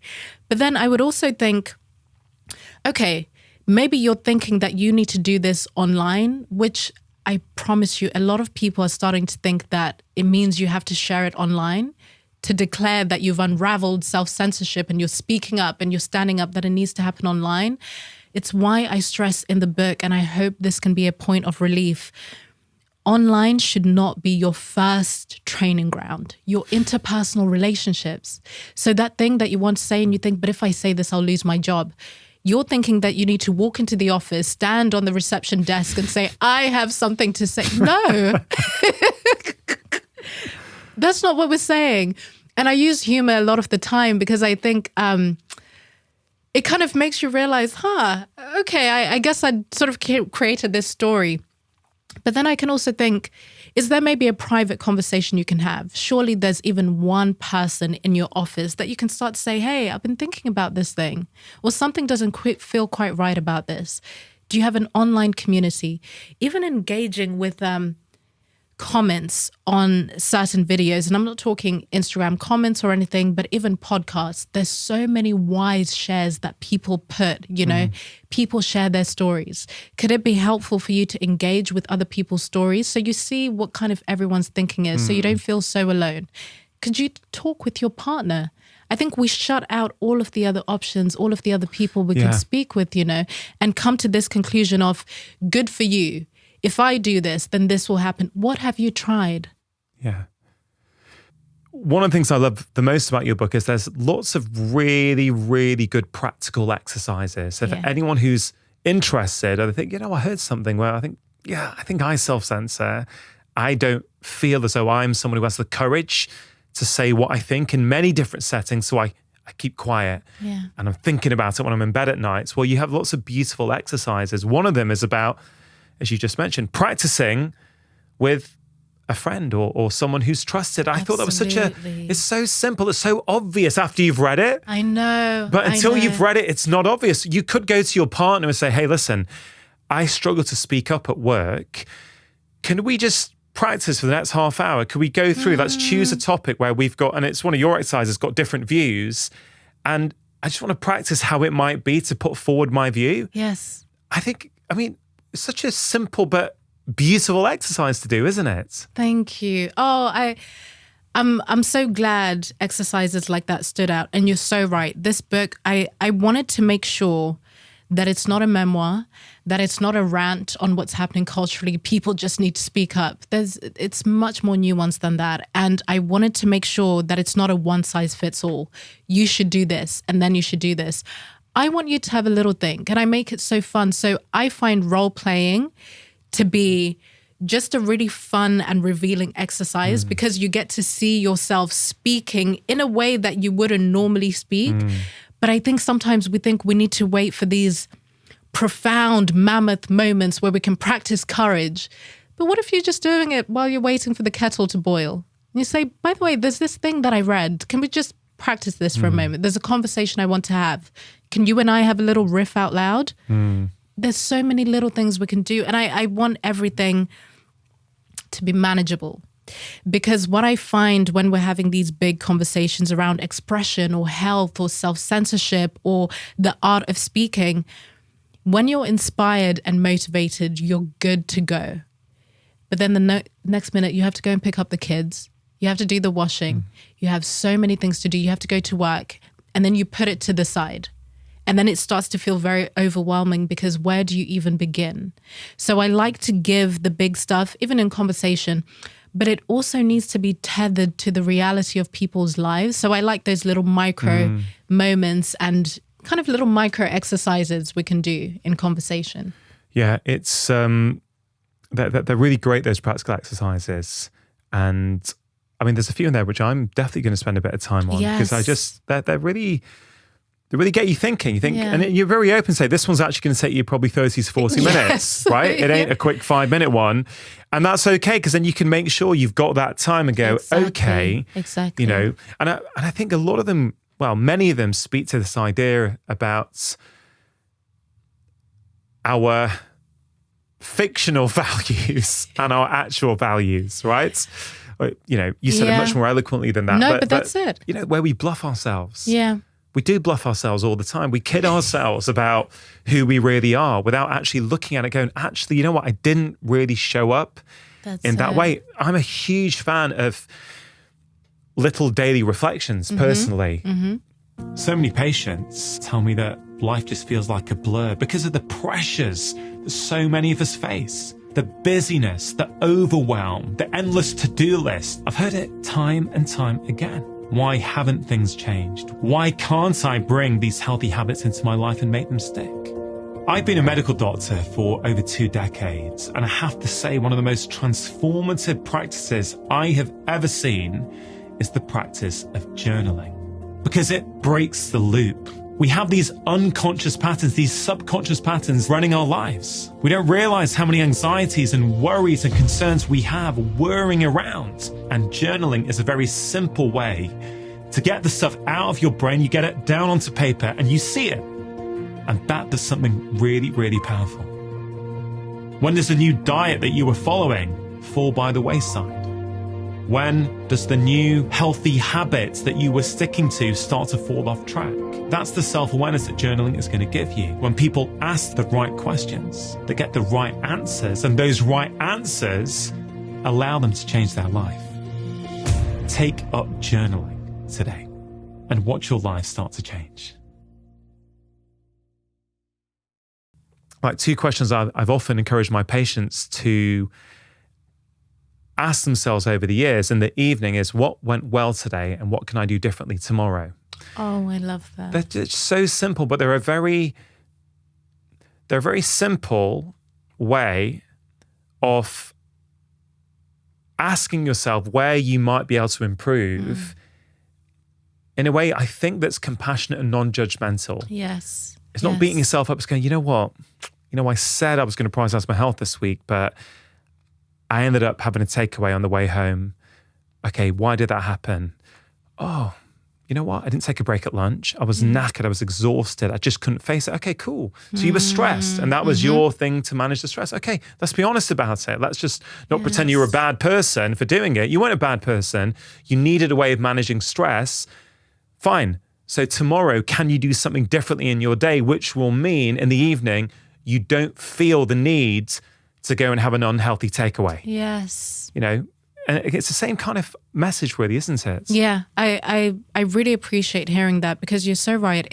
But then I would also think, okay, maybe you're thinking that you need to do this online, which I promise you, a lot of people are starting to think that it means you have to share it online to declare that you've unraveled self-censorship and you're speaking up and you're standing up, that it needs to happen online. It's why I stress in the book, and I hope this can be a point of relief, online should not be your first training ground, your interpersonal relationships. So that thing that you want to say and you think, but if I say this, I'll lose my job. You're thinking that you need to walk into the office, stand on the reception desk and say, I have something to say. No, that's not what we're saying. And I use humor a lot of the time because I think... it kind of makes you realize, okay, I guess I sort of created this story But then I can also think, is there maybe a private conversation you can have? Surely there's even one person in your office that you can start to say, hey, I've been thinking about this thing, or something doesn't feel quite right about this. Do you have an online community? Even engaging with comments on certain videos, and I'm not talking Instagram comments or anything, but even podcasts. There's so many wise shares that people put, people share their stories. Could it be helpful for you to engage with other people's stories so you see what kind of everyone's thinking is, so you don't feel so alone? Could you talk with your partner? I think we shut out all of the other options, all of the other people we can speak with, and come to this conclusion of good for you. If I do this, then this will happen. What have you tried? Yeah. One of the things I love the most about your book is there's lots of really, really good practical exercises. So for anyone who's interested, or they think, I heard something where I think I self-censor. I don't feel as though I'm someone who has the courage to say what I think in many different settings. So I keep quiet and I'm thinking about it when I'm in bed at nights. Well, you have lots of beautiful exercises. One of them is about, as you just mentioned, practicing with a friend or someone who's trusted. I thought that was it's so simple. It's so obvious after you've read it. I know. But until you've read it, it's not obvious. You could go to your partner and say, hey, listen, I struggle to speak up at work. Can we just practice for the next half hour? Can we go through, let's choose a topic where we've got, and it's one of your exercises, got different views. And I just want to practice how it might be to put forward my view. Yes. It's such a simple but beautiful exercise to do, isn't it? Thank you. Oh, I'm so glad exercises like that stood out. And you're so right. This book, I wanted to make sure that it's not a memoir, that it's not a rant on what's happening culturally. People just need to speak up. It's much more nuanced than that. And I wanted to make sure that it's not a one size fits all. You should do this, and then you should do this. I want you to have a little think. Can I make it so fun? So I find role playing to be just a really fun and revealing exercise because you get to see yourself speaking in a way that you wouldn't normally speak. But I think sometimes we think we need to wait for these profound mammoth moments where we can practice courage. But what if you're just doing it while you're waiting for the kettle to boil? And you say, by the way, there's this thing that I read. Can we just practice this for a moment? There's a conversation I want to have. Can you and I have a little riff out loud? There's so many little things we can do. And I want everything to be manageable. Because what I find when we're having these big conversations around expression or health or self-censorship or the art of speaking, when you're inspired and motivated, you're good to go. But then the next minute, you have to go and pick up the kids. You have to do the washing. You have so many things to do. You have to go to work. And then you put it to the side. And then it starts to feel very overwhelming because where do you even begin? So I like to give the big stuff, even in conversation, but it also needs to be tethered to the reality of people's lives. So I like those little micro moments and kind of little micro exercises we can do in conversation. Yeah, it's they're really great, those practical exercises. And I mean, there's a few in there which I'm definitely going to spend a bit of time on because they really get you thinking. You think, and you're very open to say, this one's actually going to take you probably 30 to 40 minutes, right? It ain't a quick 5-minute one. And that's okay, because then you can make sure you've got that time and go, okay. Exactly. And I think a lot of them, well, many of them speak to this idea about our fictional values and our actual values, right? You said it much more eloquently than that. No, but that's it. Where we bluff ourselves. Yeah. We do bluff ourselves all the time. We kid ourselves about who we really are without actually looking at it going, actually, you know what? I didn't really show up in that way. I'm a huge fan of little daily reflections personally. So many patients tell me that life just feels like a blur because of the pressures that so many of us face. The busyness, the overwhelm, the endless to-do list. I've heard it time and time again. Why haven't things changed? Why can't I bring these healthy habits into my life and make them stick? I've been a medical doctor for over 2 decades, and I have to say one of the most transformative practices I have ever seen is the practice of journaling. Because it breaks the loop We have these unconscious patterns, these subconscious patterns running our lives. We don't realize how many anxieties and worries and concerns we have whirring around. And journaling is a very simple way to get the stuff out of your brain. You get it down onto paper and you see it. And that does something really, really powerful. When does a new diet that you were following fall by the wayside? When does the new healthy habits that you were sticking to start to fall off track? That's the self-awareness that journaling is going to give you. When people ask the right questions, they get the right answers, and those right answers allow them to change their life. Take up journaling today and watch your life start to change. Like 2 questions I've often encouraged my patients to ask themselves over the years in the evening is, what went well today and what can I do differently tomorrow? Oh, I love that. They're just so simple, but they're a very simple way of asking yourself where you might be able to improve in a way I think that's compassionate and non-judgmental. Yes. It's not beating yourself up. It's going, you know what? I said I was going to prioritize my health this week, but I ended up having a takeaway on the way home. Okay, why did that happen? Oh, you know what? I didn't take a break at lunch. I was knackered. I was exhausted. I just couldn't face it. Okay, cool. So you were stressed and that was your thing to manage the stress. Okay, let's be honest about it. Let's just not pretend you were a bad person for doing it. You weren't a bad person. You needed a way of managing stress. Fine. So tomorrow, can you do something differently in your day, which will mean in the evening, you don't feel the need to go and have an unhealthy takeaway. Yes. And it's the same kind of message really, isn't it? Yeah, I really appreciate hearing that, because you're so right.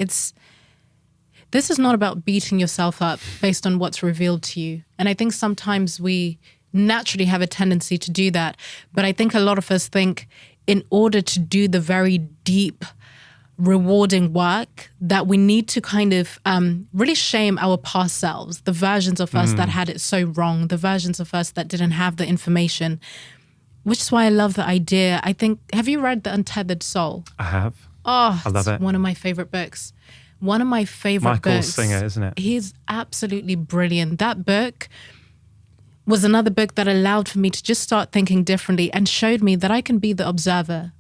This is not about beating yourself up based on what's revealed to you. And I think sometimes we naturally have a tendency to do that. But I think a lot of us think in order to do the very deep, rewarding work that we need to kind of really shame our past selves, the versions of us that had it so wrong, the versions of us that didn't have the information, which is why I love the idea. I think, have you read The Untethered Soul? I have. Oh, I love it. One of my favorite books. One of my favorite Michael books. Singer, isn't it? He's absolutely brilliant. That book was another book that allowed for me to just start thinking differently and showed me that I can be the observer.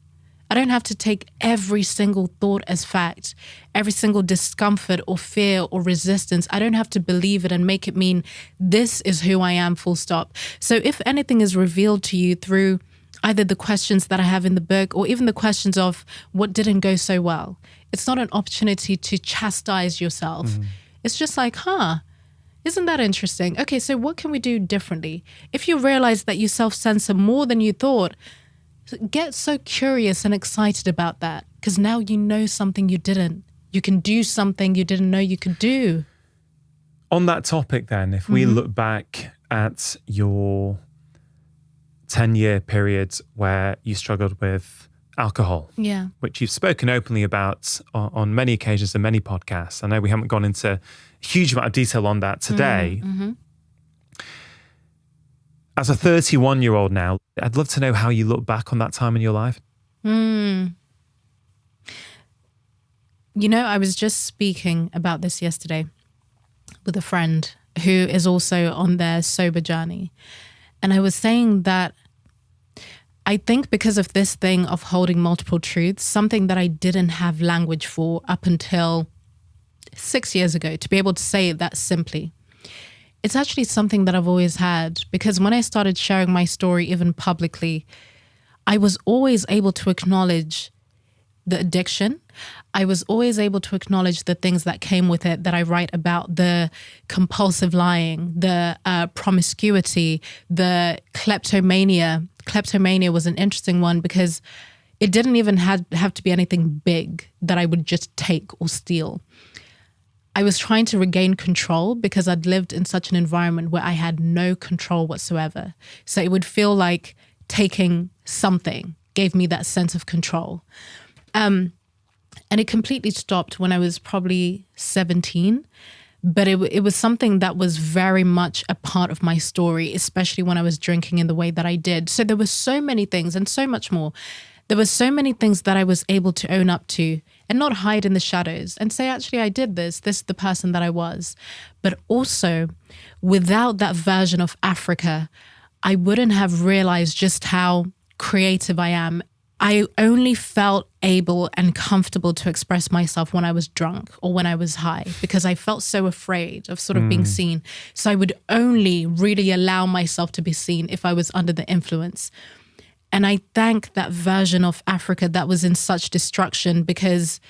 I don't have to take every single thought as fact, every single discomfort or fear or resistance. I don't have to believe it and make it mean this is who I am, full stop. So if anything is revealed to you through either the questions that I have in the book or even the questions of what didn't go so well, it's not an opportunity to chastise yourself. It's just like, isn't that interesting? Okay, so what can we do differently? If you realize that you self-censor more than you thought, get so curious and excited about that, because now you know something you didn't. You can do something you didn't know you could do. On that topic then, if we look back at your 10-year period where you struggled with alcohol, which you've spoken openly about on many occasions and many podcasts. I know we haven't gone into a huge amount of detail on that today. As a 31-year-old now, I'd love to know how you look back on that time in your life. I was just speaking about this yesterday with a friend who is also on their sober journey. And I was saying that I think because of this thing of holding multiple truths, something that I didn't have language for up until 6 years ago, to be able to say it that simply. It's actually something that I've always had, because when I started sharing my story even publicly, I was always able to acknowledge the addiction. I was always able to acknowledge the things that came with it that I write about, the compulsive lying, the promiscuity, the kleptomania. Kleptomania was an interesting one because it didn't even have to be anything big that I would just take or steal. I was trying to regain control because I'd lived in such an environment where I had no control whatsoever. So it would feel like taking something gave me that sense of control. And it completely stopped when I was probably 17. But it was something that was very much a part of my story, especially when I was drinking in the way that I did. So there were so many things and so much more there were so many things that I was able to own up to and not hide in the shadows and say, actually, I did this. This is the person that I was. But also, without that version of Africa, I wouldn't have realized just how creative I am. I only felt able and comfortable to express myself when I was drunk or when I was high, because I felt so afraid of sort of being seen. So I would only really allow myself to be seen if I was under the influence. And I thank that version of Africa that was in such destruction, because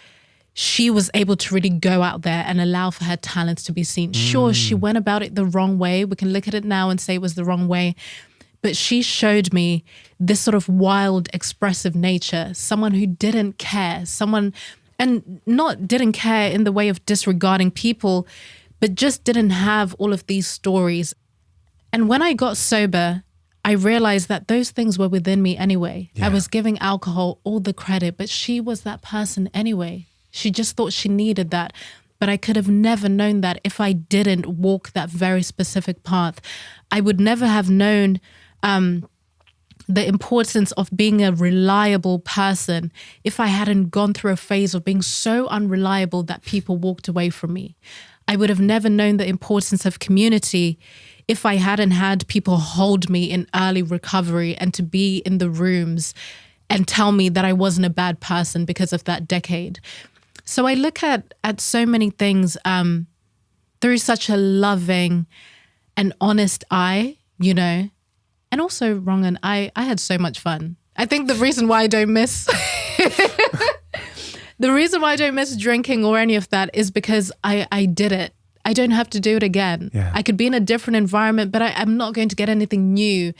she was able to really go out there and allow for her talents to be seen. Sure, she went about it the wrong way. We can look at it now and say it was the wrong way. But she showed me this sort of wild, expressive nature, someone who didn't care, and not didn't care in the way of disregarding people, but just didn't have all of these stories. And when I got sober, I realized that those things were within me anyway. Yeah. I was giving alcohol all the credit, but she was that person anyway. She just thought she needed that. But I could have never known that if I didn't walk that very specific path. I would never have known the importance of being a reliable person if I hadn't gone through a phase of being so unreliable that people walked away from me. I would have never known the importance of community if I hadn't had people hold me in early recovery and to be in the rooms and tell me that I wasn't a bad person because of that decade. So I look at so many things through such a loving and honest eye, you know. And also, Rongan, I had so much fun. I think the reason why I don't miss the reason why I don't miss drinking or any of that is because I did it. I don't have to do it again. Yeah. I could be in a different environment, but I'm not going to get anything new.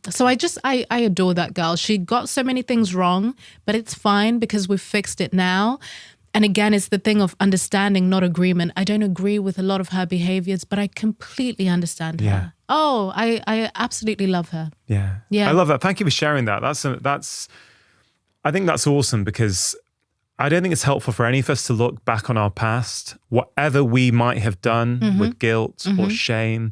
So I adore that girl. She got so many things wrong, but it's fine because we've fixed it now. And again, it's the thing of understanding, not agreement. I don't agree with a lot of her behaviors, but I completely understand her. Oh, I absolutely love her. Yeah. I love that. Thank you for sharing that. I think that's awesome, because I don't think it's helpful for any of us to look back on our past, whatever we might have done with guilt or shame,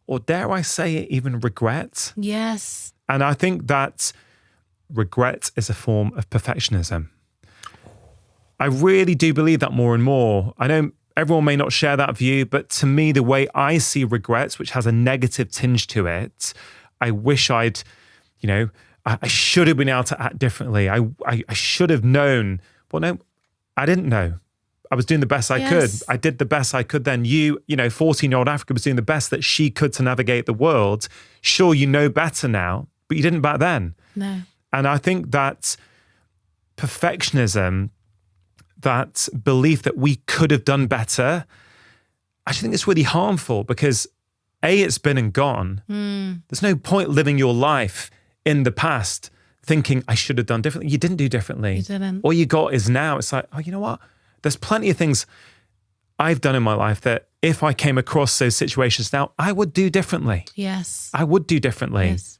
or dare I say it, even regret. Yes. And I think that regret is a form of perfectionism. I really do believe that more and more. I know everyone may not share that view, but to me, the way I see regrets, which has a negative tinge to it, I wish I should have been able to act differently. I should have known. Well, no, I didn't know. I was doing the best I could. I did the best I could then. 14-year-old Africa was doing the best that she could to navigate the world. Sure, you know better now, but you didn't back then. No. And I think that perfectionism, that belief that we could have done better, I think it's really harmful, because A, it's been and gone. There's no point living your life in the past thinking I should have done differently. You didn't do differently. You didn't. All you got is now. It's like, oh, you know what? There's plenty of things I've done in my life that if I came across those situations now, I would do differently. Yes. I would do differently. Yes.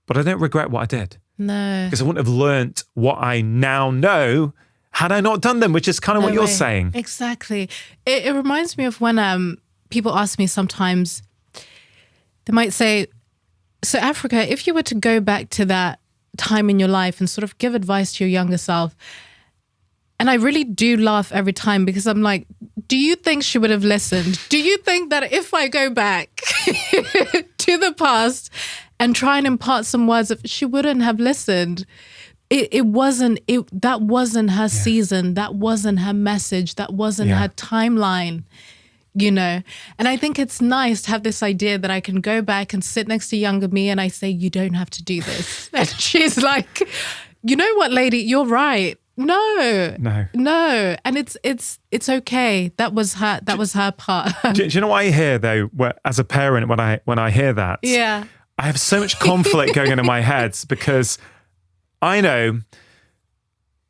But I don't regret what I did. No. Because I wouldn't have learnt what I now know had I not done them, which is kind of what you're saying. Exactly. It reminds me of when people ask me sometimes, they might say, so Africa, if you were to go back to that time in your life and sort of give advice to your younger self, and I really do laugh every time, because I'm like, do you think she would have listened? Do you think that if I go back to the past and try and impart some words, she wouldn't have listened? That wasn't her season. That wasn't her message. That wasn't her timeline, you know? And I think it's nice to have this idea that I can go back and sit next to younger me and I say, you don't have to do this. And she's like, you know what, lady, you're right. No. And it's okay. That was her part. Do you know what I hear though, as a parent, when I hear that? Yeah. I have so much conflict going on in my head, because I know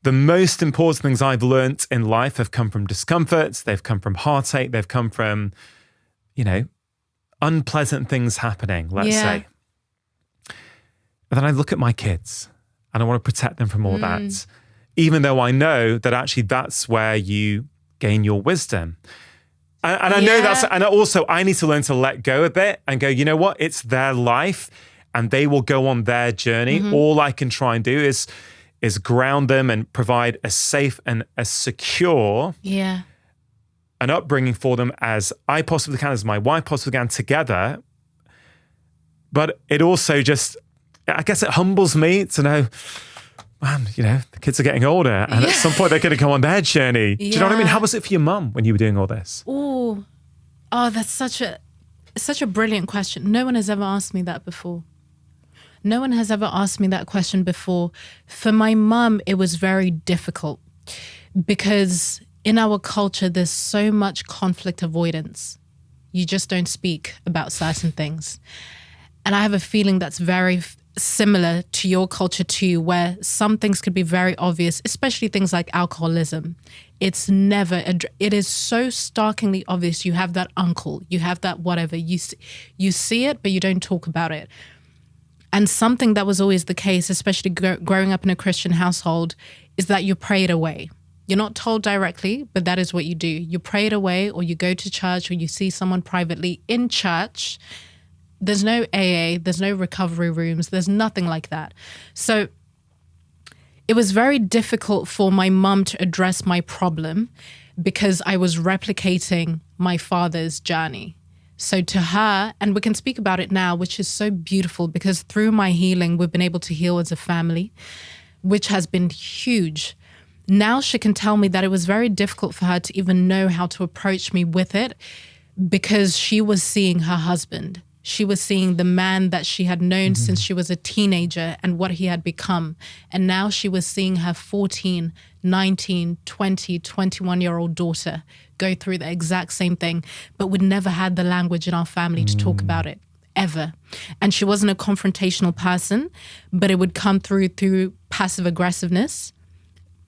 the most important things I've learnt in life have come from discomforts. They've come from heartache. They've come from, unpleasant things happening, let's say. And then I look at my kids and I want to protect them from all that, even though I know that actually that's where you gain your wisdom. And I know and also I need to learn to let go a bit and go, you know what? It's their life. and they will go on their journey. All I can try and do is ground them and provide a safe and a secure an upbringing for them as I possibly can, as my wife possibly can, together. But it also just, I guess it humbles me to know, man, the kids are getting older and at some point they're going to go on their journey. Do you know what I mean? How was it for your mum when you were doing all this? Oh, that's such a brilliant question. No one has ever asked me that before. No one has ever asked me that question before. For my mum, it was very difficult because in our culture, there's so much conflict avoidance. You just don't speak about certain things. And I have a feeling that's very similar to your culture too, where some things could be very obvious, especially things like alcoholism. It is so starkly obvious. You have that uncle, you have that whatever. You see it, but you don't talk about it. And something that was always the case, especially growing up in a Christian household, is that you pray it away. You're not told directly, but that is what you do. You pray it away, or you go to church, or you see someone privately in church. There's no AA, there's no recovery rooms, there's nothing like that. So it was very difficult for my mum to address my problem because I was replicating my father's journey. So to her, and we can speak about it now, which is so beautiful because through my healing, we've been able to heal as a family, which has been huge. Now she can tell me that it was very difficult for her to even know how to approach me with it because she was seeing her husband. She was seeing the man that she had known since she was a teenager and what he had become. And now she was seeing her 14, 19, 20, 21-year-old daughter go through the exact same thing, but we'd never had the language in our family to talk about it, ever. And she wasn't a confrontational person, but it would come through passive aggressiveness,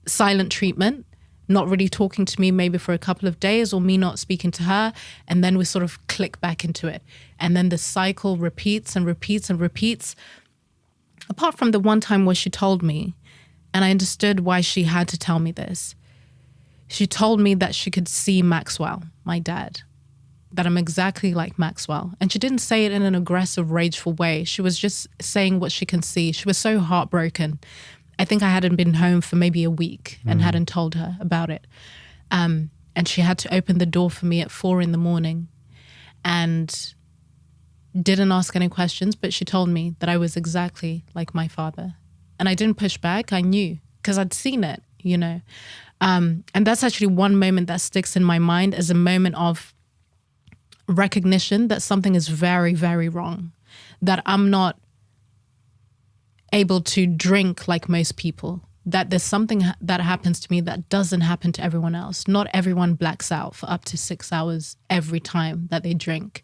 silent treatment, not really talking to me maybe for a couple of days, or me not speaking to her, and then we sort of click back into it. And then the cycle repeats and repeats and repeats. Apart from the one time where she told me, and I understood why she had to tell me this. She told me that she could see Maxwell, my dad, that I'm exactly like Maxwell. And she didn't say it in an aggressive, rageful way. She was just saying what she can see. She was so heartbroken. I think I hadn't been home for maybe a week and hadn't told her about it. And she had to open the door for me at 4 a.m. and didn't ask any questions, but she told me that I was exactly like my father. And I didn't push back. I knew because I'd seen it, And that's actually one moment that sticks in my mind as a moment of recognition that something is very, very wrong, that I'm not able to drink like most people, that there's something that happens to me that doesn't happen to everyone else. Not everyone blacks out for up to 6 hours every time that they drink.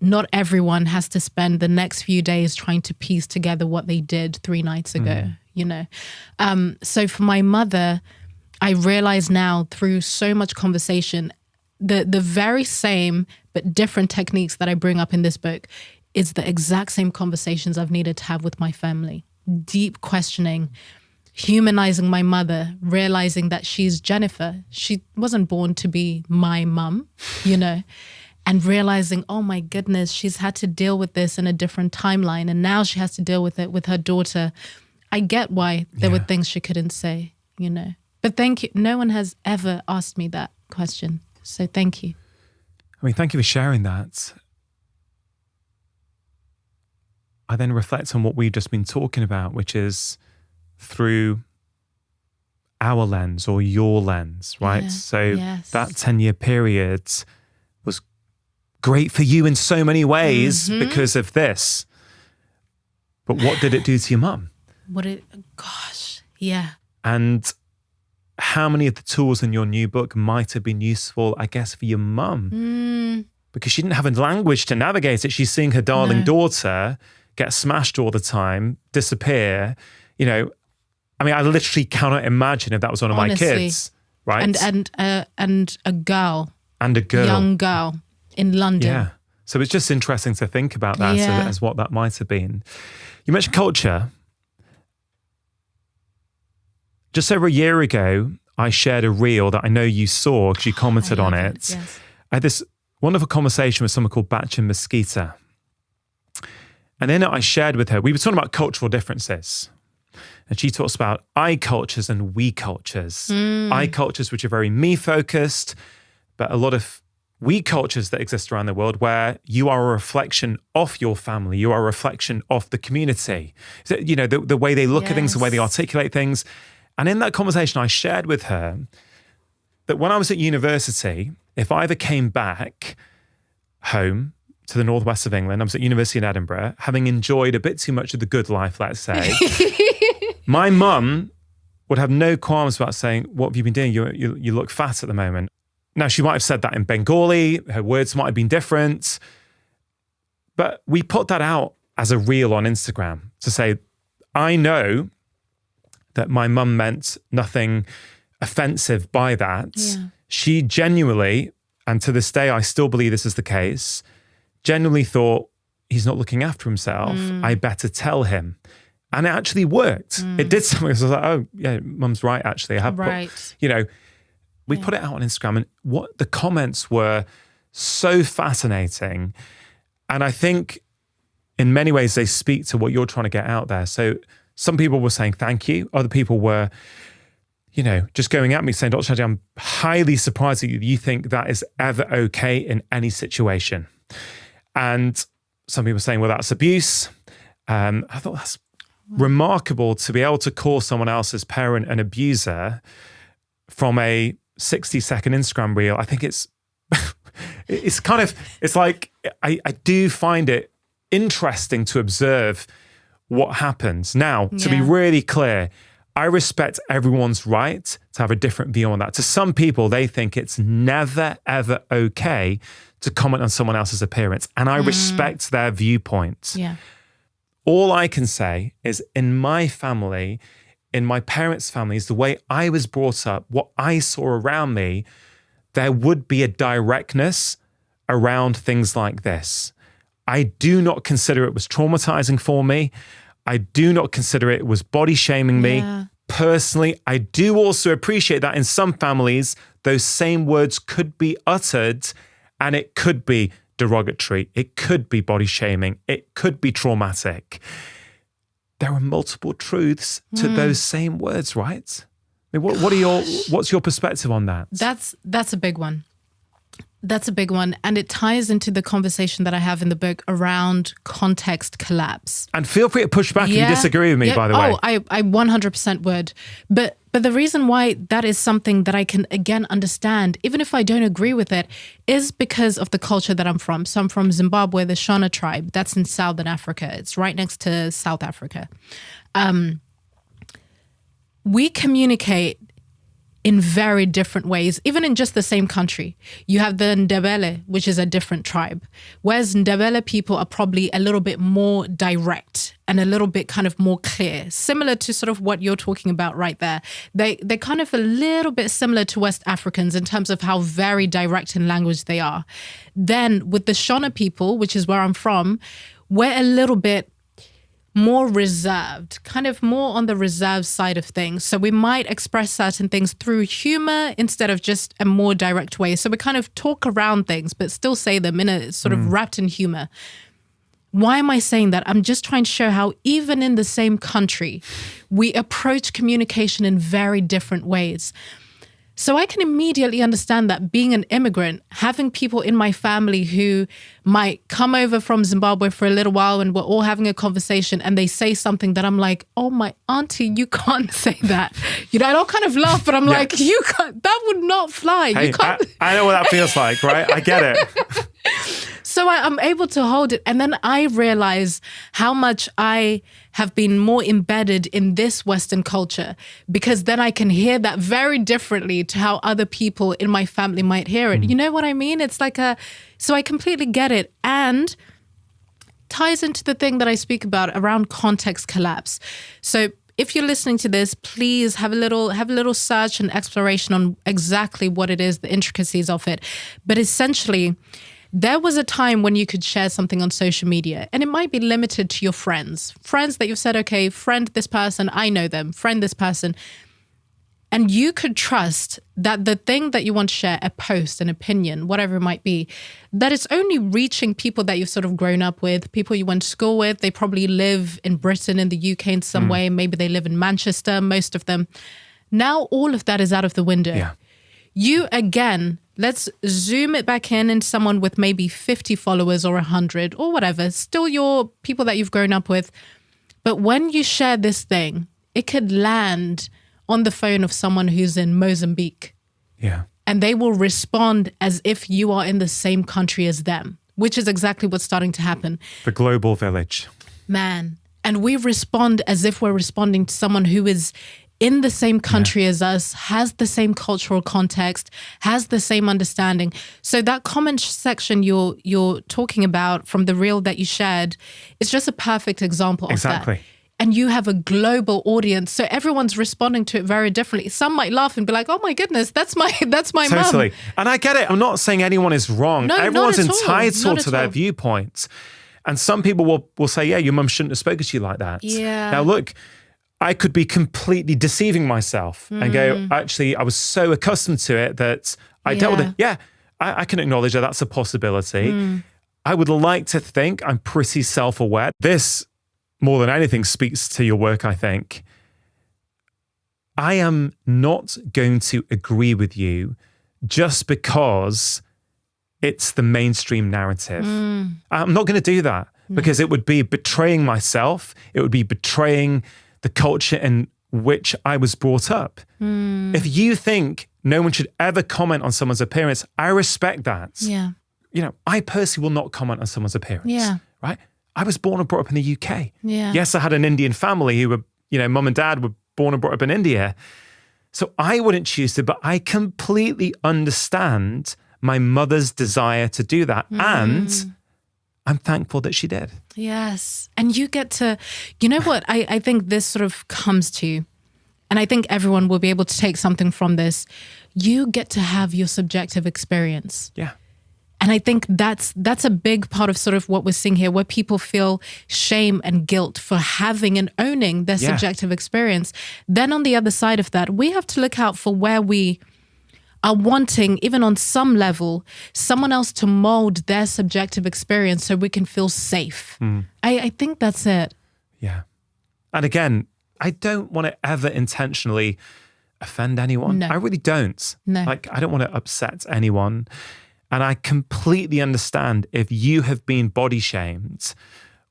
Not everyone has to spend the next few days trying to piece together what they did 3 nights ago, So for my mother, I realize now through so much conversation, the very same but different techniques that I bring up in this book is the exact same conversations I've needed to have with my family. Deep questioning, humanizing my mother, realizing that she's Jennifer. She wasn't born to be my mum, and realizing, oh my goodness, she's had to deal with this in a different timeline. And now she has to deal with it with her daughter. I get why there were things she couldn't say, But thank you. No one has ever asked me that question. So thank you. Thank you for sharing that. I then reflect on what we've just been talking about, which is through our lens or your lens, right? So that 10-year period was great for you in so many ways because of this. But what did it do to your mum? And how many of the tools in your new book might have been useful, I guess, for your mum? Because she didn't have a language to navigate it. She's seeing her darling daughter get smashed all the time, disappear. I literally cannot imagine if that was one of my kids, right? And a girl. And a girl. Young girl in London. Yeah. So it's just interesting to think about that as what that might have been. You mentioned culture. Just over a year ago, I shared a reel that I know you saw because you commented on it. Yes. I had this wonderful conversation with someone called Batch and Mosquito. And then I shared with her, we were talking about cultural differences. And she talks about I cultures and we cultures. I cultures, which are very me focused, but a lot of we cultures that exist around the world where you are a reflection of your family, you are a reflection of the community. So, you know, the way they look at things, the way they articulate things. And in that conversation, I shared with her that when I was at university, if I ever came back home to the northwest of England, I was at university in Edinburgh, having enjoyed a bit too much of the good life, let's say, my mum would have no qualms about saying, what have you been doing? You look fat at the moment. Now, she might have said that in Bengali. Her words might have been different. But we put that out as a reel on Instagram to say, I know that my mum meant nothing offensive by that. Yeah. She genuinely, and to this day, I still believe this is the case, genuinely thought, he's not looking after himself. I better tell him. And it actually worked. It did something. I was like, oh, yeah, mum's right, actually. I have put, you know, we put it out on Instagram, and what the comments were so fascinating. And I think in many ways they speak to what you're trying to get out there. So some people were saying thank you. Other people were, you know, just going at me saying, Dr. Shadi, I'm highly surprised that you think that is ever okay in any situation. And some people were saying, well, that's abuse. I thought that's remarkable to be able to call someone else's parent an abuser from a 60-second Instagram reel. I think it's kind of, it's like, I do find it interesting to observe what happens. Now, to be really clear, I respect everyone's right to have a different view on that. To some people, they think it's never, ever okay to comment on someone else's appearance. And I respect their viewpoint. Yeah. All I can say is in my family, in my parents' families, the way I was brought up, what I saw around me, there would be a directness around things like this. I do not consider it was traumatizing for me. I do not consider it was body shaming me. Personally, I do also appreciate that in some families, those same words could be uttered and it could be derogatory. It could be body shaming. It could be traumatic. There are multiple truths to those same words, right? I mean, what's your perspective on that? That's a big one. That's a big one. And it ties into the conversation that I have in the book around context collapse. And feel free to push back if you disagree with me, by the way. Oh, I 100% would. But the reason why that is something that I can, again, understand, even if I don't agree with it, is because of the culture that I'm from. So I'm from Zimbabwe, the Shona tribe. That's in Southern Africa. It's right next to South Africa. We communicate in very different ways, even in just the same country. You have the Ndebele, which is a different tribe, whereas Ndebele people are probably a little bit more direct and a little bit kind of more clear, similar to sort of what you're talking about right there. They're kind of a little bit similar to West Africans in terms of how very direct in language they are. Then with the Shona people, which is where I'm from, we're a little bit more reserved, kind of more on the reserved side of things. So we might express certain things through humor instead of just a more direct way. So we kind of talk around things, but still say them in a sort of wrapped in humor. Why am I saying that? I'm just trying to show how even in the same country, we approach communication in very different ways. So I can immediately understand that being an immigrant, having people in my family who might come over from Zimbabwe for a little while and we're all having a conversation and they say something that I'm like, oh, my auntie, you can't say that. You know, I don't kind of laugh, but I'm like, you can't, that would not fly. Hey, you can't. I know what that feels like, right? I get it. So I'm able to hold it. And then I realize how much I have been more embedded in this Western culture, because then I can hear that very differently to how other people in my family might hear it. You know what I mean? It's like so I completely get it. And ties into the thing that I speak about around context collapse. So if you're listening to this, please have a little search and exploration on exactly what it is, the intricacies of it. But essentially, there was a time when you could share something on social media, and it might be limited to your friends that you've said, okay, friend this person, I know them, friend this person. And you could trust that the thing that you want to share, a post, an opinion, whatever it might be, that it's only reaching people that you've sort of grown up with, people you went to school with. They probably live in Britain, in the UK in some way. Maybe they live in Manchester, most of them. Now all of that is out of the window. Yeah. You, again, let's zoom it back in someone with maybe 50 followers or 100 or whatever, still your people that you've grown up with. But when you share this thing, it could land on the phone of someone who's in Mozambique. Yeah. And they will respond as if you are in the same country as them, which is exactly what's starting to happen. The global village. Man. And we respond as if we're responding to someone who is in the same country as us, has the same cultural context, has the same understanding. So that comment section you're talking about from the reel that you shared is just a perfect example of that. Exactly. And you have a global audience, so everyone's responding to it very differently. Some might laugh and be like, "Oh my goodness, that's my mum." Totally. And I get it. I'm not saying anyone is wrong. No, Everyone's not at all. entitled Not to at their all. viewpoints. And some people will say, yeah, your mum shouldn't have spoken to you like that. Yeah. Now, look, I could be completely deceiving myself and go, actually, I was so accustomed to it that I dealt with it. Yeah, I can acknowledge that that's a possibility. I would like to think I'm pretty self-aware. This, more than anything, speaks to your work, I think. I am not going to agree with you just because it's the mainstream narrative. I'm not going to do that because it would be betraying myself. It would be betraying the culture in which I was brought up. If you think no one should ever comment on someone's appearance, I respect that. Yeah. You know, I personally will not comment on someone's appearance. Yeah. Right? I was born and brought up in the UK. Yeah. Yes, I had an Indian family who were, mum and dad were born and brought up in India. So I wouldn't choose to, but I completely understand my mother's desire to do that. And I'm thankful that she did. Yes. And you get to, you know what, I think this sort of comes to, and I think everyone will be able to take something from this. You get to have your subjective experience. Yeah. And I think that's a big part of sort of what we're seeing here, where people feel shame and guilt for having and owning their subjective experience. Then on the other side of that, we have to look out for where we are wanting, even on some level, someone else to mold their subjective experience so we can feel safe. I think that's it. Yeah. And again, I don't want to ever intentionally offend anyone. No. I really don't. No. Like, I don't want to upset anyone. And I completely understand if you have been body shamed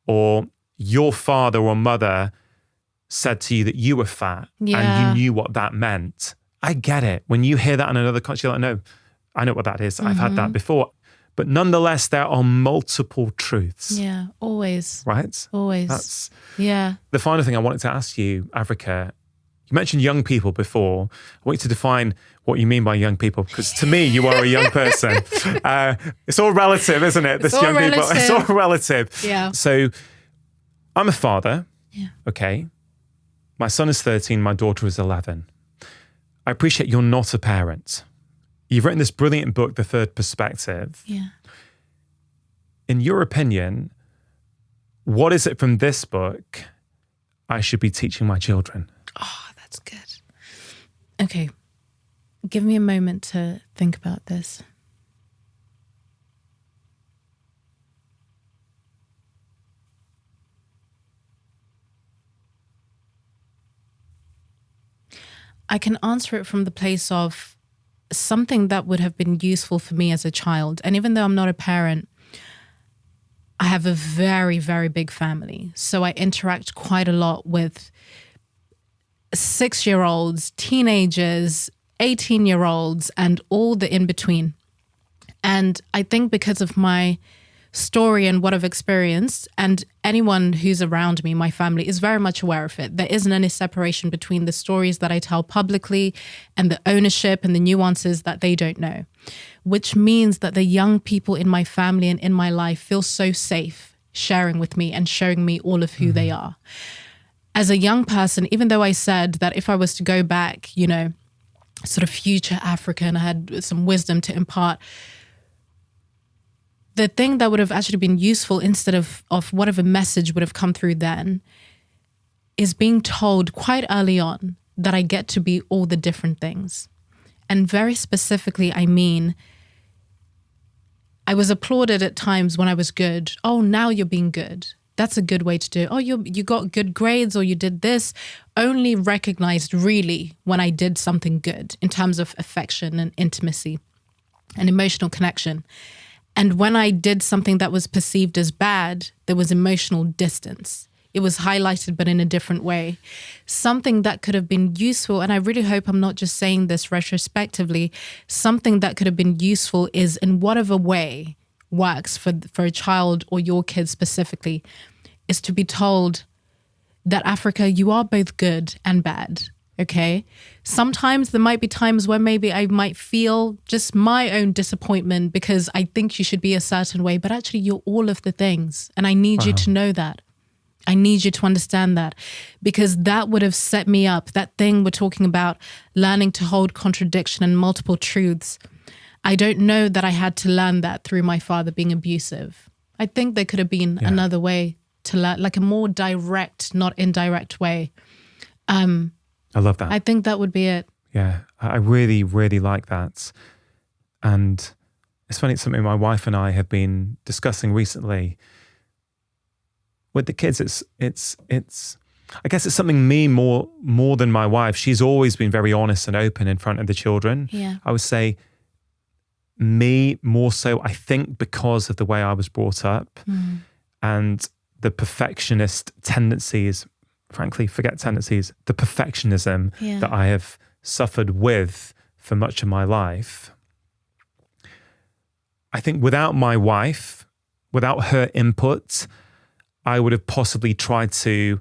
or your father or mother said to you that you were fat and you knew what that meant. I get it. When you hear that in another country, you're like, no, I know what that is. I've had that before. But nonetheless, there are multiple truths. Yeah, always. Right? Always. That's the final thing I wanted to ask you, Africa. You mentioned young people before. I want you to define what you mean by young people, because to me, you are a young person. It's all relative, isn't it? It's all young people. relative. It's all relative. Yeah. So I'm a father. Yeah. Okay. My son is 13. My daughter is 11. I appreciate you're not a parent. You've written this brilliant book, The Third Perspective. Yeah. In your opinion, what is it from this book I should be teaching my children? Oh, that's good. Okay. Give me a moment to think about this. I can answer it from the place of something that would have been useful for me as a child. And even though I'm not a parent, I have a very, very big family. So I interact quite a lot with 6-year-olds, teenagers, 18-year-olds, and all the in-between. And I think because of my story and what I've experienced, and anyone who's around me, my family, is very much aware of it. There isn't any separation between the stories that I tell publicly and the ownership and the nuances that they don't know, which means that the young people in my family and in my life feel so safe sharing with me and showing me all of who they are. As a young person, even though I said that if I was to go back, sort of future Africa, and I had some wisdom to impart, the thing that would have actually been useful instead of whatever message would have come through then is being told quite early on that I get to be all the different things. And very specifically, I mean, I was applauded at times when I was good. Oh, now you're being good. That's a good way to do it. Oh, you got good grades, or you did this. Only recognized really when I did something good in terms of affection and intimacy and emotional connection. And when I did something that was perceived as bad, there was emotional distance. It was highlighted, but in a different way. Something that could have been useful, and I really hope I'm not just saying this retrospectively, something that could have been useful is in whatever way works for a child or your kids specifically, is to be told that, Africa, you are both good and bad, okay? Sometimes there might be times where maybe I might feel just my own disappointment because I think you should be a certain way, but actually you're all of the things. And I need you to know that. I need you to understand that, because that would have set me up. That thing we're talking about, learning to hold contradiction and multiple truths. I don't know that I had to learn that through my father being abusive. I think there could have been another way to learn, like a more direct, not indirect way. I love that. I think that would be it. Yeah, I really, really like that. And it's funny, it's something my wife and I have been discussing recently. With the kids, it's I guess it's something me more than my wife. She's always been very honest and open in front of the children. Yeah. I would say me more so, I think, because of the way I was brought up and the perfectionist tendencies, frankly, forget tendencies, the perfectionism that I have suffered with for much of my life. I think without my wife, without her input, I would have possibly tried to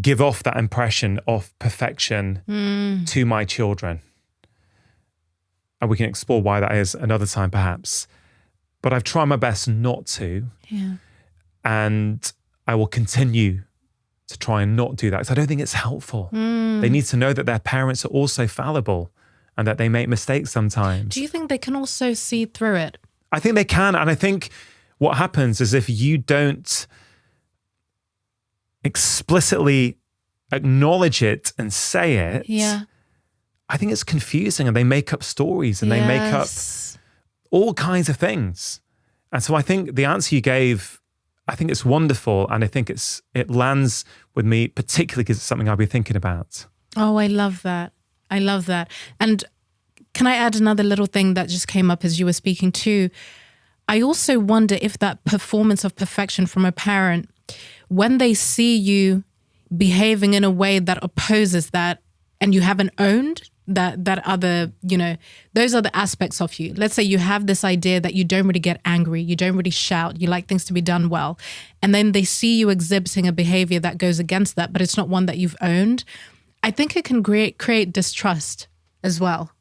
give off that impression of perfection to my children. And we can explore why that is another time perhaps. But I've tried my best not to. Yeah. And I will continue to try and not do that, because I don't think it's helpful. They need to know that their parents are also fallible and that they make mistakes sometimes. Do you think they can also see through it? I think they can. And I think what happens is if you don't explicitly acknowledge it and say it, I think it's confusing, and they make up stories and they make up all kinds of things. And so I think the answer you gave, I think it's wonderful, and I think it lands with me, particularly because it's something I've been thinking about. Oh, I love that. I love that. And can I add another little thing that just came up as you were speaking too? I also wonder if that performance of perfection from a parent, when they see you behaving in a way that opposes that, and you haven't owned that other, those are the aspects of you. Let's say you have this idea that you don't really get angry, you don't really shout, you like things to be done well. And then they see you exhibiting a behavior that goes against that, but it's not one that you've owned. I think it can create distrust as well.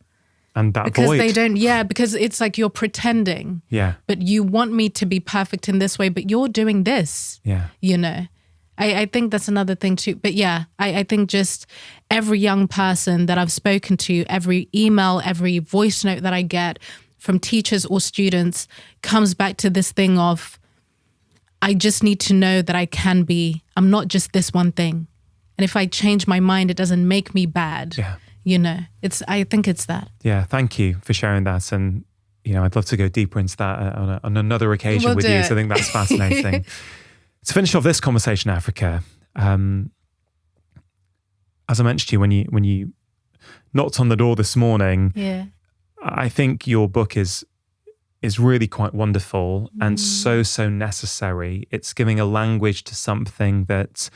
And that because void. They don't, because it's like you're pretending. Yeah. But you want me to be perfect in this way, but you're doing this. Yeah. I think that's another thing too. But I think just every young person that I've spoken to, every email, every voice note that I get from teachers or students comes back to this thing of, I just need to know that I'm not just this one thing. And if I change my mind, it doesn't make me bad. Yeah. I think it's that. Yeah, thank you for sharing that. And, I'd love to go deeper into that on another occasion with you. So I think that's fascinating. To finish off this conversation, Africa, as I mentioned to you when you knocked on the door this morning, I think your book is really quite wonderful and so necessary. It's giving a language to something that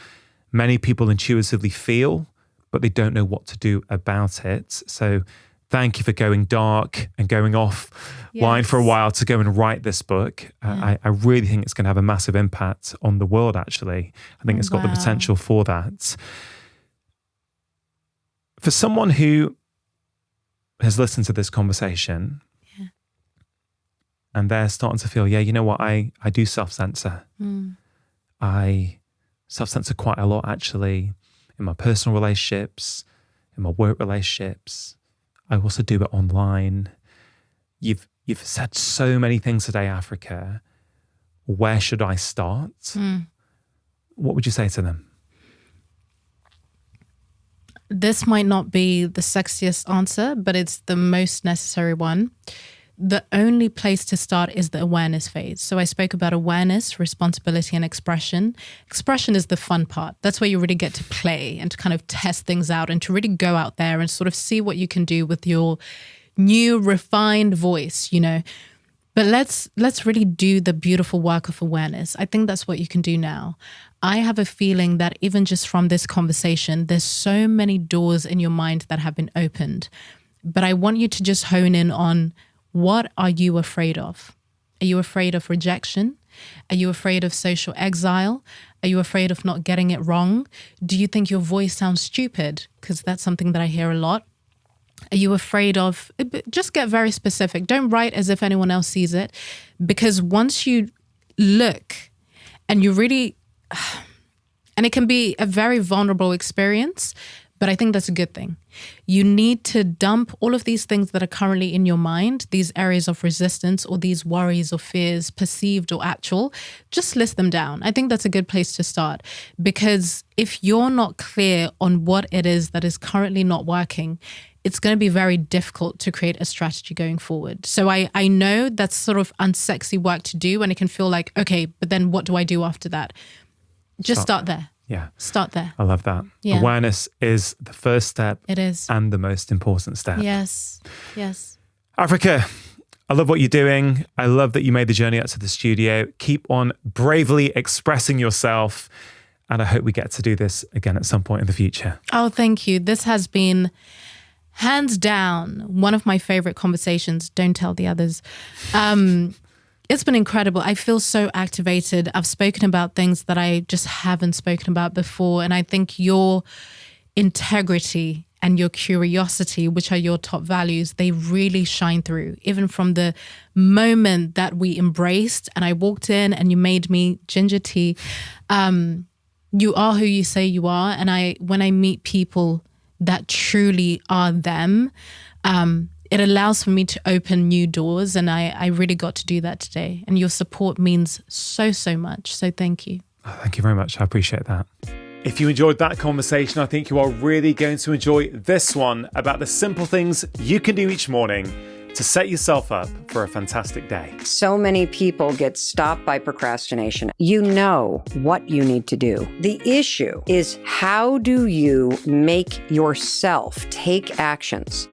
many people intuitively feel, but they don't know what to do about it. So thank you for going dark and going offline for a while to go and write this book. I really think it's going to have a massive impact on the world, actually. I think it's got the potential for that. For someone who has listened to this conversation and they're starting to feel, you know what, I do self-censor. I self-censor quite a lot, actually, in my personal relationships, in my work relationships. I also do it online. You've said so many things today, Africa. Where should I start? What would you say to them? this might not be the sexiest answer, but it's the most necessary one. The only place to start is the awareness phase. So I spoke about awareness, responsibility, and expression. Expression is the fun part. That's where you really get to play and to kind of test things out and to really go out there and sort of see what you can do with your new refined voice, you know. But let's really do the beautiful work of awareness. I think that's what you can do now. I have a feeling that even just from this conversation, there's so many doors in your mind that have been opened. But I want you to just hone in on, what are you afraid of? Are you afraid of rejection? Are you afraid of social exile? Are you afraid of not getting it wrong? Do you think your voice sounds stupid? Because that's something that I hear a lot. Are you afraid of, just get very specific. Don't write as if anyone else sees it. Because once you look and you really, and it can be a very vulnerable experience, but I think that's a good thing. You need to dump all of these things that are currently in your mind, these areas of resistance or these worries or fears, perceived or actual. Just list them down. I think that's a good place to start, because if you're not clear on what it is that is currently not working, it's going to be very difficult to create a strategy going forward. So I know that's sort of unsexy work to do, and it can feel like, okay, but then what do I do after that? Just start there. Yeah. Start there. I love that. Yeah. Awareness is the first step. It is. And the most important step. Yes. Yes. Africa, I love what you're doing. I love that you made the journey up to the studio. Keep on bravely expressing yourself. And I hope we get to do this again at some point in the future. Oh, thank you. This has been hands down one of my favorite conversations. Don't tell the others. It's been incredible. I feel so activated. I've spoken about things that I just haven't spoken about before. And I think your integrity and your curiosity, which are your top values, they really shine through. Even from the moment that we embraced and I walked in and you made me ginger tea, you are who you say you are. And when I meet people that truly are them, it allows for me to open new doors, and I really got to do that today. And your support means so, so much. So thank you. Oh, thank you very much. I appreciate that. If you enjoyed that conversation, I think you are really going to enjoy this one about the simple things you can do each morning to set yourself up for a fantastic day. So many people get stopped by procrastination. You know what you need to do. The issue is, how do you make yourself take actions